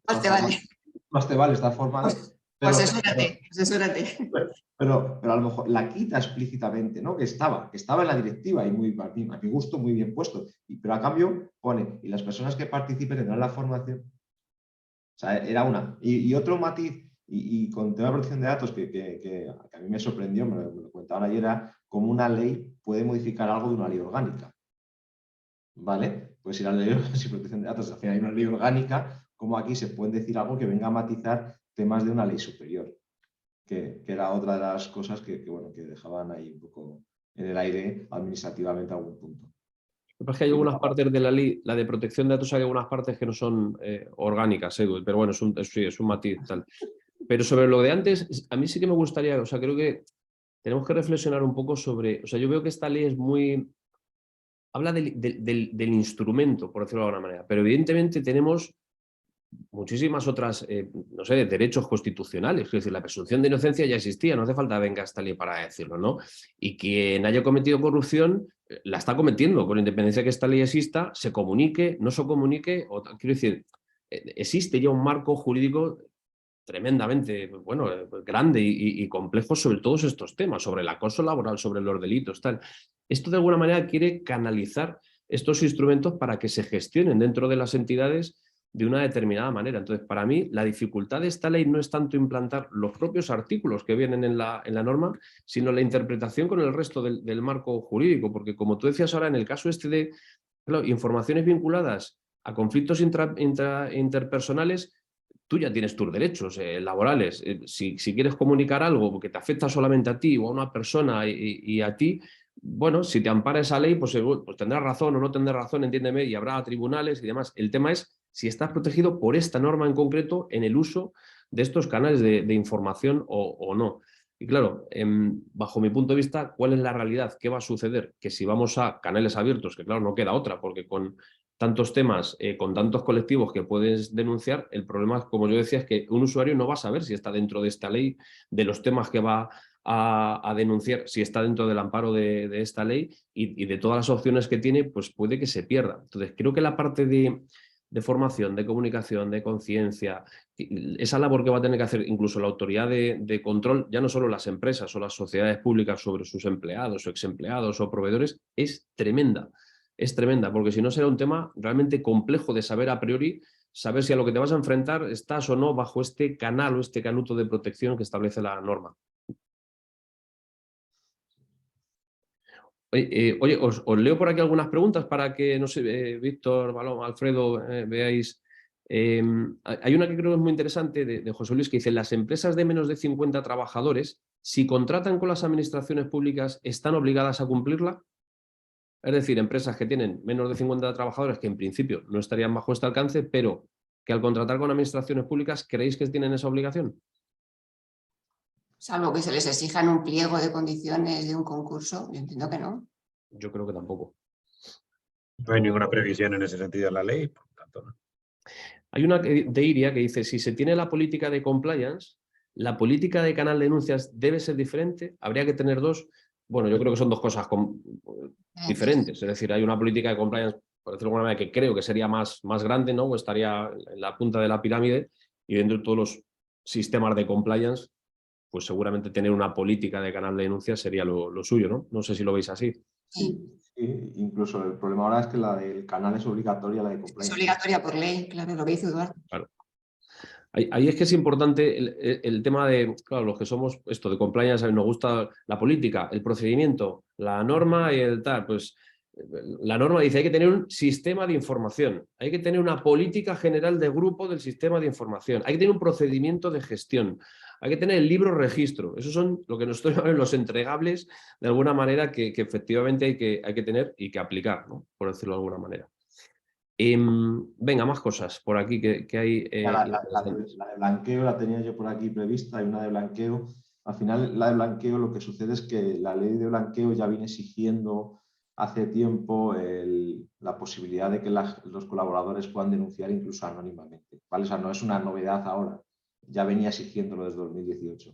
Más te vale estar formado. Pues asesórate. Pero a lo mejor la quita explícitamente, ¿no? Que estaba en la directiva y a mi gusto muy bien puesto. Pero a cambio pone, y las personas que participen tendrán la formación. O sea, era una. Y otro matiz, y con tema de protección de datos que a mí me sorprendió, me lo comentaban ayer, era cómo una ley puede modificar algo de una ley orgánica. ¿Vale? Pues si la ley de protección de datos hay una ley orgánica, como aquí se puede decir algo que venga a matizar temas de una ley superior, que era otra de las cosas que dejaban ahí un poco en el aire administrativamente a algún punto. Es que hay algunas partes de la ley, la de protección de datos, hay algunas partes que no son orgánicas, Edu, pero bueno, es un matiz tal. Pero sobre lo de antes, a mí sí que me gustaría, o sea, creo que tenemos que reflexionar un poco sobre, o sea, yo veo que esta ley es muy, habla del instrumento, por decirlo de alguna manera, pero evidentemente tenemos muchísimas otras, no sé, derechos constitucionales. Es decir, la presunción de inocencia ya existía, no hace falta venga esta ley para decirlo, ¿no? Y quien haya cometido corrupción la está cometiendo, con independencia de que esta ley exista, se comunique, no se comunique, quiero decir, existe ya un marco jurídico tremendamente grande y complejo sobre todos estos temas, sobre el acoso laboral, sobre los delitos, tal. Esto de alguna manera quiere canalizar estos instrumentos para que se gestionen dentro de las entidades de una determinada manera. Entonces, para mí, la dificultad de esta ley no es tanto implantar los propios artículos que vienen en la norma, sino la interpretación con el resto del marco jurídico, porque como tú decías ahora, en el caso este de informaciones vinculadas a conflictos interpersonales, tú ya tienes tus derechos laborales. Si quieres comunicar algo que te afecta solamente a ti o a una persona y a ti, bueno, si te ampara esa ley, pues tendrás razón o no tendrás razón, entiéndeme, y habrá tribunales y demás. El tema es si estás protegido por esta norma en concreto en el uso de estos canales de información o no. Y claro, bajo mi punto de vista, ¿cuál es la realidad? ¿Qué va a suceder? Que si vamos a canales abiertos, que claro, no queda otra, porque con tantos temas, con tantos colectivos que puedes denunciar, el problema, como yo decía, es que un usuario no va a saber si está dentro de esta ley, de los temas que va a denunciar, si está dentro del amparo de esta ley y de todas las opciones que tiene, pues puede que se pierda. Entonces, creo que la parte de formación, de comunicación, de conciencia, esa labor que va a tener que hacer incluso la autoridad de control, ya no solo las empresas o las sociedades públicas sobre sus empleados o exempleados o proveedores, es tremenda. Es tremenda, porque si no será un tema realmente complejo de saber a priori, saber si a lo que te vas a enfrentar estás o no bajo este canal o este canuto de protección que establece la norma. Oye, os leo por aquí algunas preguntas para que, no sé, Víctor, Balón, Alfredo, veáis. Hay una que creo que es muy interesante de José Luis que dice: las empresas de menos de 50 trabajadores, si contratan con las administraciones públicas, ¿están obligadas a cumplirla? Es decir, empresas que tienen menos de 50 trabajadores que en principio no estarían bajo este alcance, pero que al contratar con administraciones públicas, ¿creéis que tienen esa obligación? Salvo que se les exijan un pliego de condiciones de un concurso, yo entiendo que no. Yo creo que tampoco. No hay ninguna previsión en ese sentido en la ley, por lo tanto, no. Hay una de Iria que dice: si se tiene la política de compliance, ¿la política de canal de denuncias debe ser diferente? ¿Habría que tener dos? Bueno, yo creo que son dos cosas diferentes. Es decir, hay una política de compliance, por decirlo de alguna manera, que creo que sería más grande, ¿no? O estaría en la punta de la pirámide, y dentro de todos los sistemas de compliance, pues seguramente tener una política de canal de denuncias sería lo suyo, ¿no? No sé si lo veis así. Sí, Incluso el problema ahora es que la del canal es obligatoria, la de compliance. es obligatoria por ley, claro, lo que dice Eduardo. Claro. Ahí es que es importante el tema de, claro, los que somos esto de compliance, nos gusta la política, el procedimiento, la norma y el tal. Pues la norma dice: hay que tener un sistema de información, hay que tener una política general de grupo del sistema de información, hay que tener un procedimiento de gestión, hay que tener el libro registro. Esos son lo que nosotros llamamos los entregables, de alguna manera, que efectivamente hay que tener y que aplicar, ¿no? Por decirlo de alguna manera. Venga, más cosas por aquí que hay. La de blanqueo la tenía yo por aquí prevista, hay una de blanqueo. Al final, la de blanqueo, lo que sucede es que la ley de blanqueo ya viene exigiendo hace tiempo la posibilidad de que los colaboradores puedan denunciar incluso anónimamente, ¿vale? O sea, no es una novedad ahora, ya venía exigiéndolo desde 2018.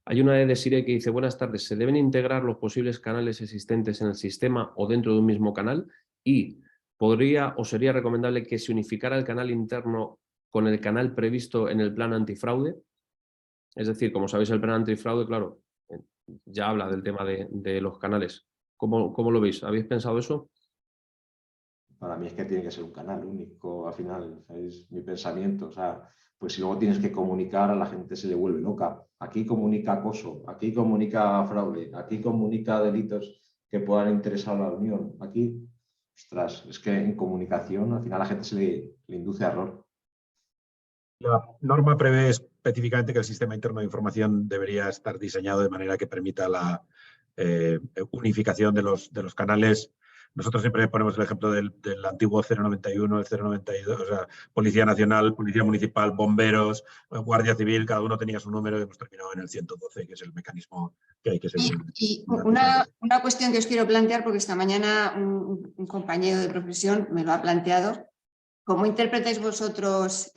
Hay una de Desiree que dice: buenas tardes, ¿se deben integrar los posibles canales existentes en el sistema o dentro de un mismo canal? Y ¿podría o sería recomendable que se unificara el canal interno con el canal previsto en el plan antifraude? Es decir, como sabéis, el plan antifraude, claro, ya habla del tema de los canales. ¿Cómo lo veis? ¿Habéis pensado eso? Para mí es que tiene que ser un canal único, al final, es mi pensamiento. O sea, pues si luego tienes que comunicar, a la gente se le vuelve loca. Aquí comunica acoso, aquí comunica fraude, aquí comunica delitos que puedan interesar a la Unión. Aquí, ostras, es que en comunicación al final a la gente se le induce a error. La norma prevé específicamente que el sistema interno de información debería estar diseñado de manera que permita la unificación de los canales. Nosotros siempre ponemos el ejemplo del antiguo 091, el 092, o sea, Policía Nacional, Policía Municipal, Bomberos, Guardia Civil, cada uno tenía su número y hemos terminado en el 112, que es el mecanismo que hay que seguir. Y una cuestión que os quiero plantear, porque esta mañana un compañero de profesión me lo ha planteado. ¿Cómo interpretáis vosotros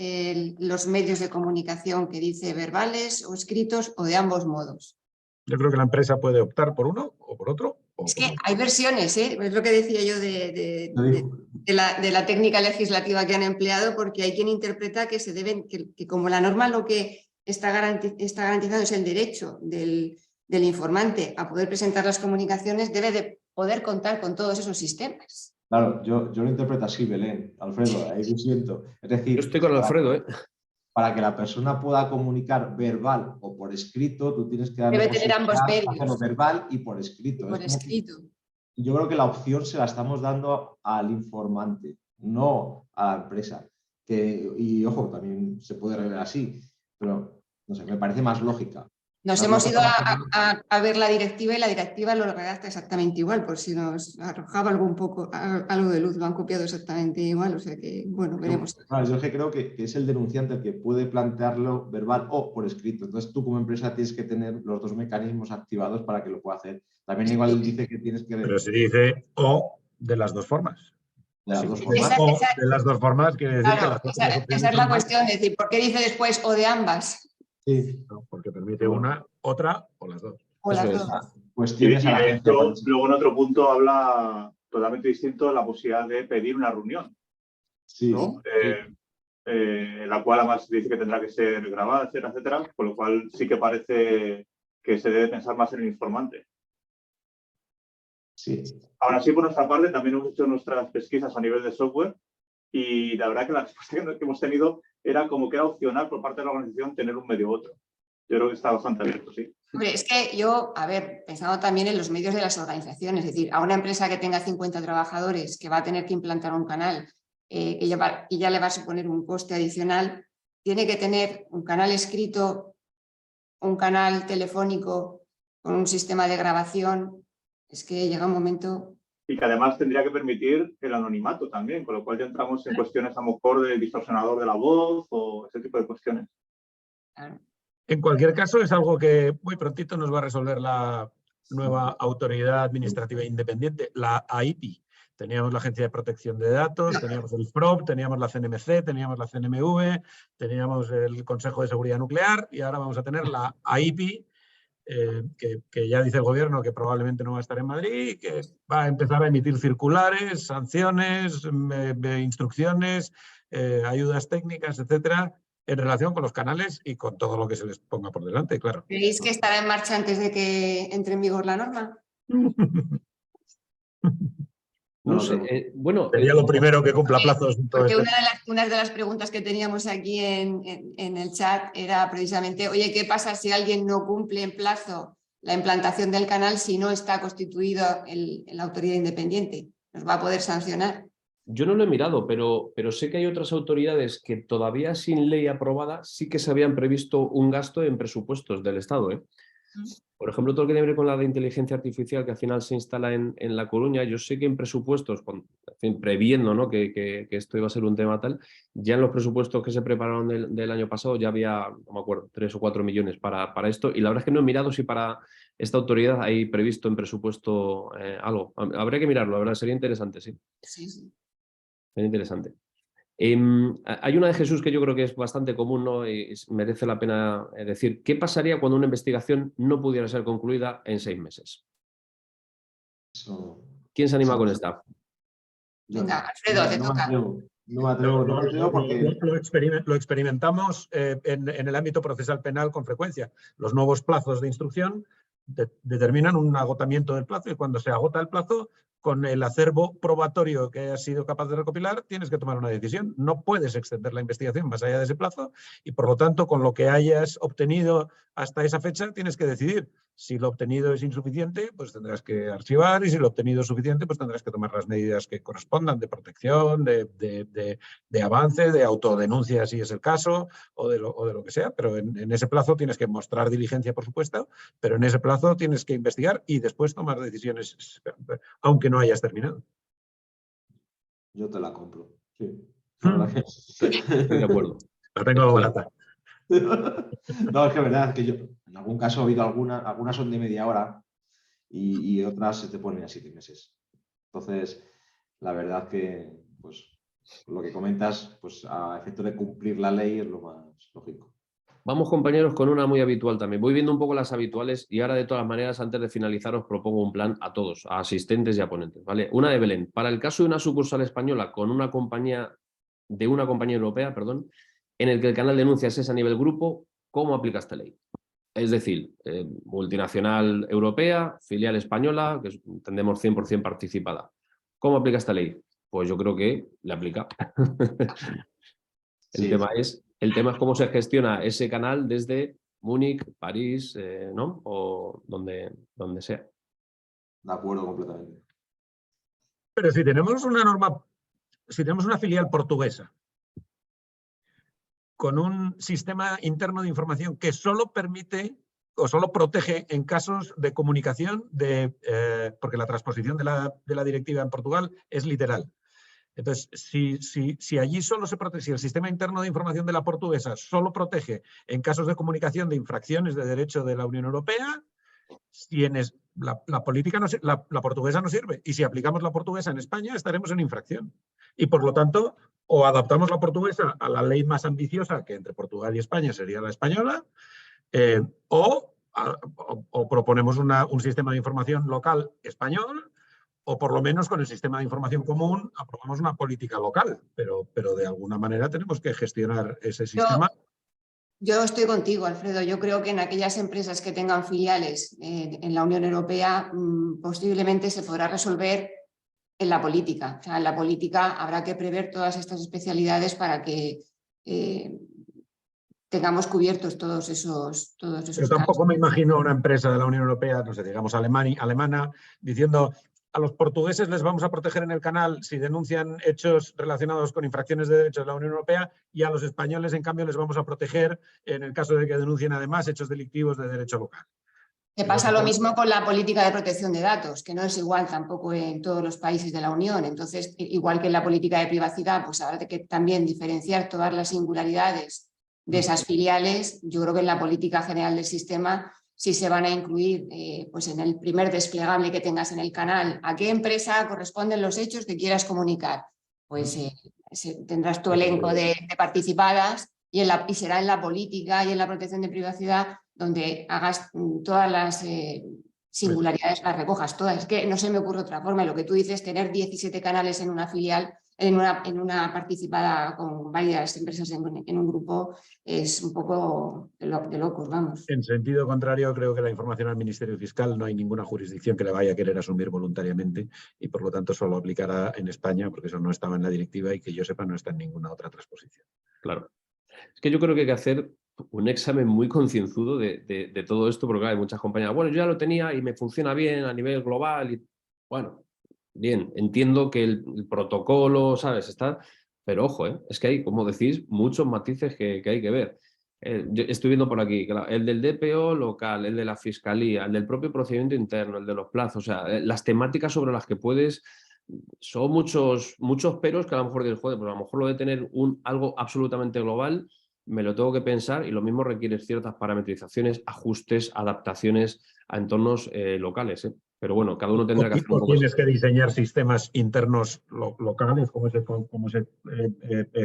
los medios de comunicación que dice verbales o escritos o de ambos modos? Yo creo que la empresa puede optar por uno o por otro. Es que hay versiones, ¿eh? Es lo que decía yo de la técnica legislativa que han empleado, porque hay quien interpreta que se deben, que como la norma lo que está garantizado es el derecho del informante a poder presentar las comunicaciones, debe de poder contar con todos esos sistemas. Claro, yo lo interpreto así, Belén, Alfredo, ahí lo siento. Es decir, yo estoy con Alfredo, ¿eh? Para que la persona pueda comunicar verbal o por escrito, tú tienes que darle debe tener ambos medios. hacerlo verbal y por escrito. Por escrito. Yo creo que la opción se la estamos dando al informante, no a la empresa. Y ojo, también se puede revelar así, pero no sé, me parece más lógica. Nos hemos ido a ver la directiva y la directiva lo redacta exactamente igual, por si nos arrojaba algo de luz, lo han copiado exactamente igual, o sea que, bueno, veremos. Yo creo que es el denunciante el que puede plantearlo verbal o por escrito. Entonces tú como empresa tienes que tener los dos mecanismos activados para que lo pueda hacer. También igual dice que tienes que... Pero se dice o de las dos formas. De las dos formas. O de las dos formas quiere decir claro, que esa es la cuestión, es decir, ¿por qué dice después o de ambas? Sí. No, porque permite una, otra o las dos. O las dos. Cuestiones y de hecho, luego en otro punto habla totalmente distinto de la posibilidad de pedir una reunión, sí, ¿no? La cual además dice que tendrá que ser grabada, etcétera, etcétera, con lo cual sí que parece que se debe pensar más en el informante. Sí. Ahora sí, por nuestra parte, también hemos hecho nuestras pesquisas a nivel de software y la verdad que la respuesta que hemos tenido era como que era opcional por parte de la organización tener un medio u otro. Yo creo que está bastante abierto, sí. Hombre, es que yo, a ver, pensando también en los medios de las organizaciones, es decir, a una empresa que tenga 50 trabajadores que va a tener que implantar un canal y ya le va a suponer un coste adicional, tiene que tener un canal escrito, un canal telefónico con un sistema de grabación. Es que llega un momento... Y que además tendría que permitir el anonimato también, con lo cual ya entramos en cuestiones a lo mejor de distorsionador de la voz o ese tipo de cuestiones. Claro. En cualquier caso, es algo que muy prontito nos va a resolver la nueva Autoridad Administrativa Independiente, la AIPI. Teníamos la Agencia de Protección de Datos, teníamos el FROB, teníamos la CNMC, teníamos la CNMV, teníamos el Consejo de Seguridad Nuclear y ahora vamos a tener la AIPI, que ya dice el gobierno que probablemente no va a estar en Madrid y que va a empezar a emitir circulares, sanciones, instrucciones, ayudas técnicas, etcétera, en relación con los canales y con todo lo que se les ponga por delante, claro. ¿Creéis que estará en marcha antes de que entre en vigor la norma? No sé, bueno... Sería lo primero que cumpla plazos. Porque una de las preguntas que teníamos aquí en el chat era precisamente, oye, ¿qué pasa si alguien no cumple en plazo la implantación del canal si no está constituido la autoridad independiente? ¿Nos va a poder sancionar? Yo no lo he mirado, pero sé que hay otras autoridades que todavía sin ley aprobada sí que se habían previsto un gasto en presupuestos del Estado, ¿eh? Por ejemplo, todo lo que tiene que ver con la de inteligencia artificial que al final se instala en La Coruña, yo sé que en presupuestos, en fin, previendo, ¿no?, que esto iba a ser un tema tal, ya en los presupuestos que se prepararon del año pasado ya había, no me acuerdo, 3 o 4 millones para esto, y la verdad es que no he mirado si para esta autoridad hay previsto en presupuesto algo. Habría que mirarlo, la verdad, sería interesante, sí. Sí, sí. Sería interesante. Hay una de Jesús que yo creo que es bastante común, ¿no?, y merece la pena decir. ¿Qué pasaría cuando una investigación no pudiera ser concluida en 6 meses? ¿Quién se anima con esta? Venga, Alfredo, te toca. No me atrevo porque... Lo experimentamos en el ámbito procesal penal con frecuencia. Los nuevos plazos de instrucción determinan un agotamiento del plazo y cuando se agota el plazo, con el acervo probatorio que has sido capaz de recopilar, tienes que tomar una decisión. No puedes extender la investigación más allá de ese plazo y, por lo tanto, con lo que hayas obtenido hasta esa fecha, tienes que decidir. Si lo obtenido es insuficiente, pues tendrás que archivar y si lo obtenido es suficiente, pues tendrás que tomar las medidas que correspondan de protección, de avance, de autodenuncia si es el caso o de lo que sea. Pero en ese plazo tienes que mostrar diligencia, por supuesto, pero en ese plazo tienes que investigar y después tomar decisiones, aunque no hayas terminado. Yo te la compro, sí. Estoy de acuerdo. La tengo barata. No, es que es verdad que yo en algún caso he oído algunas son de media hora y otras se te ponen a 7 meses. Entonces, la verdad que pues lo que comentas, pues a efecto de cumplir la ley es lo más lógico. Vamos, compañeros, con una muy habitual también. Voy viendo un poco las habituales y ahora, de todas maneras, antes de finalizar, os propongo un plan a todos, a asistentes y a ponentes, ¿vale? Una de Belén. Para el caso de una sucursal española con una compañía europea, perdón, en el que el canal de denuncias es a nivel grupo, ¿cómo aplica esta ley? Es decir, multinacional europea, filial española, que entendemos 100% participada. ¿Cómo aplica esta ley? Pues yo creo que le aplica. El tema es cómo se gestiona ese canal desde Múnich, París, ¿no?, o donde sea. De acuerdo completamente. Pero si tenemos una norma, si tenemos una filial portuguesa con un sistema interno de información que solo permite o solo protege en casos de comunicación, porque la transposición de la directiva en Portugal es literal. Entonces, si allí solo se protege, si el sistema interno de información de la portuguesa solo protege en casos de comunicación de infracciones de derecho de la Unión Europea, la política la portuguesa no sirve. Y si aplicamos la portuguesa en España, estaremos en infracción. Y por lo tanto, o adaptamos la portuguesa a la ley más ambiciosa, que entre Portugal y España sería la española, o proponemos un sistema de información local español, o por lo menos con el sistema de información común aprobamos una política local, pero de alguna manera tenemos que gestionar ese sistema. Yo estoy contigo, Alfredo. Yo creo que en aquellas empresas que tengan filiales en la Unión Europea posiblemente se podrá resolver en la política. O sea, en la política habrá que prever todas estas especialidades para que tengamos cubiertos todos esos Pero casos. tampoco me imagino una empresa de la Unión Europea, no sé, digamos alemana, diciendo a los portugueses les vamos a proteger en el canal si denuncian hechos relacionados con infracciones de derechos de la Unión Europea y a los españoles, en cambio, les vamos a proteger en el caso de que denuncien además hechos delictivos de derecho local. Que pasa lo mismo con la política de protección de datos, que no es igual tampoco en todos los países de la Unión. Entonces, igual que en la política de privacidad, pues habrá que también diferenciar todas las singularidades de esas filiales. Yo creo que en la política general del sistema sí se van a incluir pues en el primer desplegable que tengas en el canal, a qué empresa corresponden los hechos que quieras comunicar. Pues tendrás tu elenco de participadas y será en la política y en la protección de privacidad donde hagas todas las singularidades, las recojas todas. Es que no se me ocurre otra forma. Lo que tú dices, tener 17 canales en una filial, en una participada con varias empresas en un grupo, es un poco de locos, vamos. En sentido contrario, creo que la información al Ministerio Fiscal no hay ninguna jurisdicción que la vaya a querer asumir voluntariamente y por lo tanto solo aplicará en España, porque eso no estaba en la directiva y que yo sepa no está en ninguna otra transposición. Claro. Es que yo creo que hay que hacer un examen muy concienzudo de todo esto, porque hay muchas compañías, bueno, yo ya lo tenía y me funciona bien a nivel global y bueno, bien, entiendo que el protocolo, ¿sabes? Está, pero ojo, es que hay, como decís, muchos matices que hay que ver. Yo estoy viendo por aquí, el del DPO local, el de la fiscalía, el del propio procedimiento interno, el de los plazos, o sea, las temáticas sobre las que puedes, son muchos peros que a lo mejor dices, joder, pues a lo mejor lo de tener algo absolutamente global me lo tengo que pensar y lo mismo requiere ciertas parametrizaciones, ajustes, adaptaciones a entornos locales. Pero bueno, cada uno tendrá que hacer un poco. Tienes que diseñar sistemas internos locales, como ese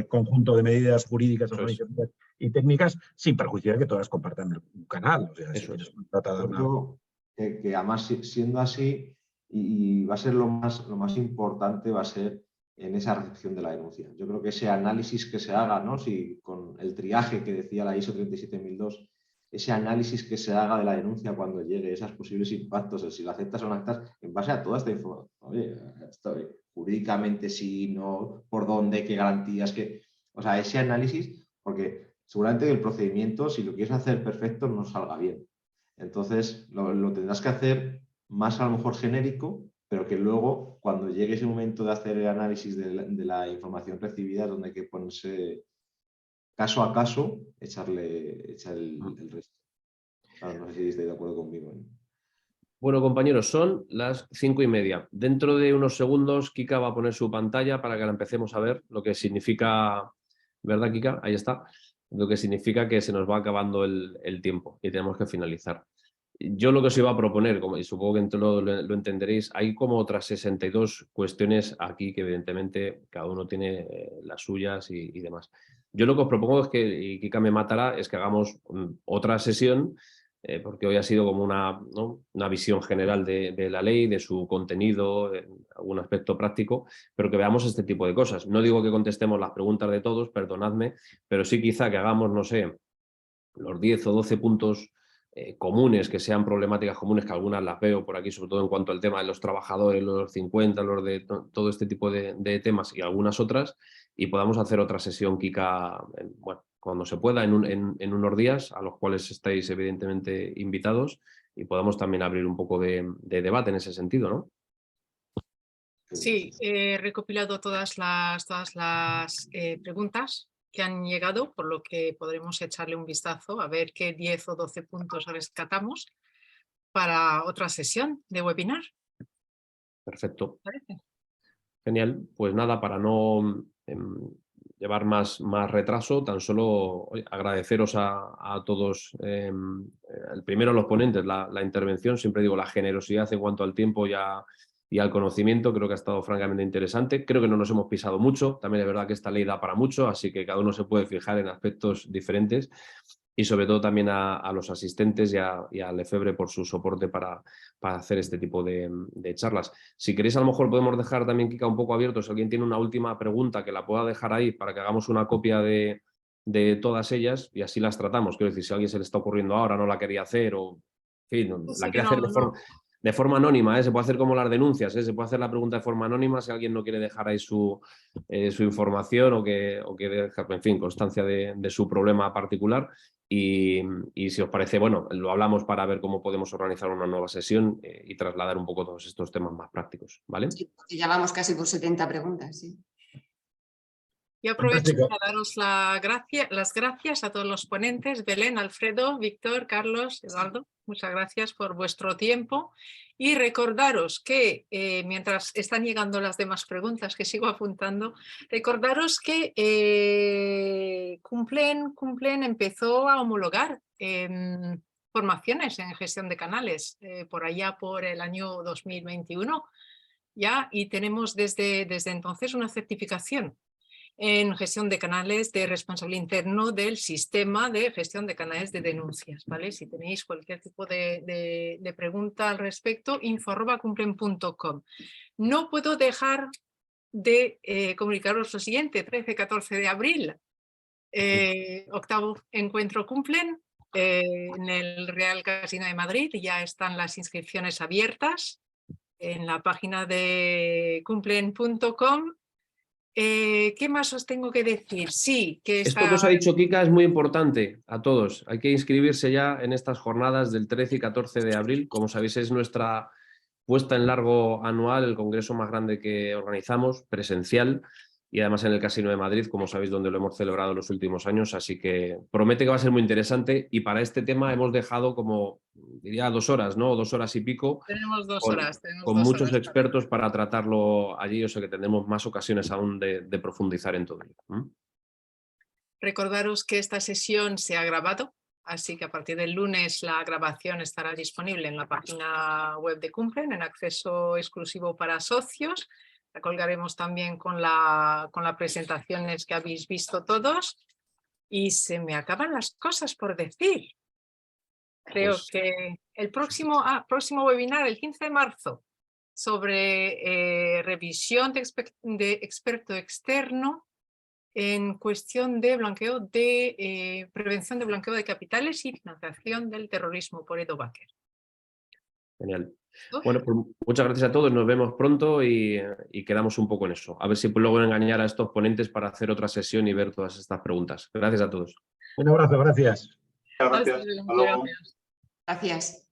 conjunto de medidas jurídicas, organizativas y técnicas, sin perjuicio de que todas compartan un canal. O sea, eso si es. Que además, siendo así, y va a ser lo más importante, va a ser en esa recepción de la denuncia. Yo creo que ese análisis que se haga, ¿no? Si con el triaje que decía la ISO 37002, ese análisis que se haga de la denuncia cuando llegue, esos posibles impactos, si lo aceptas o no aceptas, en base a toda esta información. Oye, jurídicamente sí, no, por dónde, qué garantías, o sea, ese análisis, porque seguramente el procedimiento, si lo quieres hacer perfecto, no salga bien. Entonces, lo tendrás que hacer más a lo mejor genérico, pero que luego, cuando llegue ese momento de hacer el análisis de la información recibida, es donde hay que ponerse caso a caso, echar el resto. Claro, no sé si estáis de acuerdo conmigo. Bueno, compañeros, son las 5:30. Dentro de unos segundos, Kika va a poner su pantalla para que la empecemos a ver, lo que significa, ¿verdad, Kika? Ahí está. Lo que significa que se nos va acabando el tiempo y tenemos que finalizar. Yo lo que os iba a proponer, y supongo que lo entenderéis, hay como otras 62 cuestiones aquí que evidentemente cada uno tiene las suyas y demás. Yo lo que os propongo es que, y Kika me matará, es que hagamos otra sesión, porque hoy ha sido como una visión general de la ley, de su contenido, algún aspecto práctico, pero que veamos este tipo de cosas. No digo que contestemos las preguntas de todos, perdonadme, pero sí quizá que hagamos, no sé, los 10 o 12 puntos comunes, que sean problemáticas comunes, que algunas las veo por aquí, sobre todo en cuanto al tema de los trabajadores, los 50, los de todo este tipo de temas y algunas otras, y podamos hacer otra sesión, Kika, bueno, cuando se pueda, en unos días, a los cuales estáis evidentemente invitados, y podamos también abrir un poco de debate en ese sentido, ¿no? Sí, he recopilado todas las preguntas que han llegado, por lo que podremos echarle un vistazo a ver qué 10 o 12 puntos rescatamos para otra sesión de webinar. Perfecto. ¿Parece? Genial. Pues nada, para no llevar más retraso, tan solo agradeceros a todos, primero a los ponentes, la intervención, siempre digo la generosidad en cuanto al tiempo y al conocimiento, creo que ha estado francamente interesante. Creo que no nos hemos pisado mucho, también es verdad que esta ley da para mucho, así que cada uno se puede fijar en aspectos diferentes, y sobre todo también a los asistentes y a Lefebvre por su soporte para hacer este tipo de charlas. Si queréis, a lo mejor podemos dejar también, Kika, un poco abierto, si alguien tiene una última pregunta, que la pueda dejar ahí para que hagamos una copia de todas ellas y así las tratamos. Quiero decir, si a alguien se le está ocurriendo ahora, no la quería hacer o, en fin, la quiere hacer de forma... de forma anónima, se puede hacer como las denuncias, se puede hacer la pregunta de forma anónima si alguien no quiere dejar ahí su información o que deja, en fin, constancia de su problema particular. Y si os parece, bueno, lo hablamos para ver cómo podemos organizar una nueva sesión y trasladar un poco todos estos temas más prácticos, ¿vale? Sí, ya vamos casi por 70 preguntas, sí. Y aprovecho Fantástico. para daros las gracias a todos los ponentes, Belén, Alfredo, Víctor, Carlos, Eduardo. Muchas gracias por vuestro tiempo. Y recordaros que, mientras están llegando las demás preguntas que sigo apuntando, recordaros que Cumplen empezó a homologar formaciones en gestión de canales por allá por el año 2021 ya, y tenemos desde entonces una certificación en gestión de canales de responsable interno del sistema de gestión de canales de denuncias, ¿vale? Si tenéis cualquier tipo de pregunta al respecto, info@cumplen.com. No puedo dejar de comunicaros lo siguiente: 13-14 de abril, octavo encuentro Cumplen en el Real Casino de Madrid. Ya están las inscripciones abiertas en la página de cumplen.com. ¿Qué más os tengo que decir? Sí, que Esto que os ha dicho Kika es muy importante a todos. Hay que inscribirse ya en estas jornadas del 13 y 14 de abril. Como sabéis, es nuestra puesta en largo anual, el congreso más grande que organizamos, presencial, y además en el Casino de Madrid, como sabéis, donde lo hemos celebrado en los últimos años. Así que promete que va a ser muy interesante, y para este tema hemos dejado, como diría, 2 horas, ¿no? 2 horas y pico. Tenemos dos con, horas. con muchos expertos para tratarlo allí, o sea que tendremos más ocasiones aún de profundizar en todo ello. Recordaros que esta sesión se ha grabado, así que a partir del lunes la grabación estará disponible en la página web de Cumplen en acceso exclusivo para socios. La colgaremos también con las presentaciones que habéis visto todos. Y se me acaban las cosas por decir. Creo Pues, que el próximo webinar, el 15 de marzo, sobre revisión de experto externo en cuestión de blanqueo prevención de blanqueo de capitales y financiación del terrorismo, por Edo Baker. Genial. Bueno, pues muchas gracias a todos, nos vemos pronto y quedamos un poco en eso. A ver si puedo engañar a estos ponentes para hacer otra sesión y ver todas estas preguntas. Gracias a todos. Un abrazo, gracias. Gracias. Hasta luego. Hasta luego. Gracias.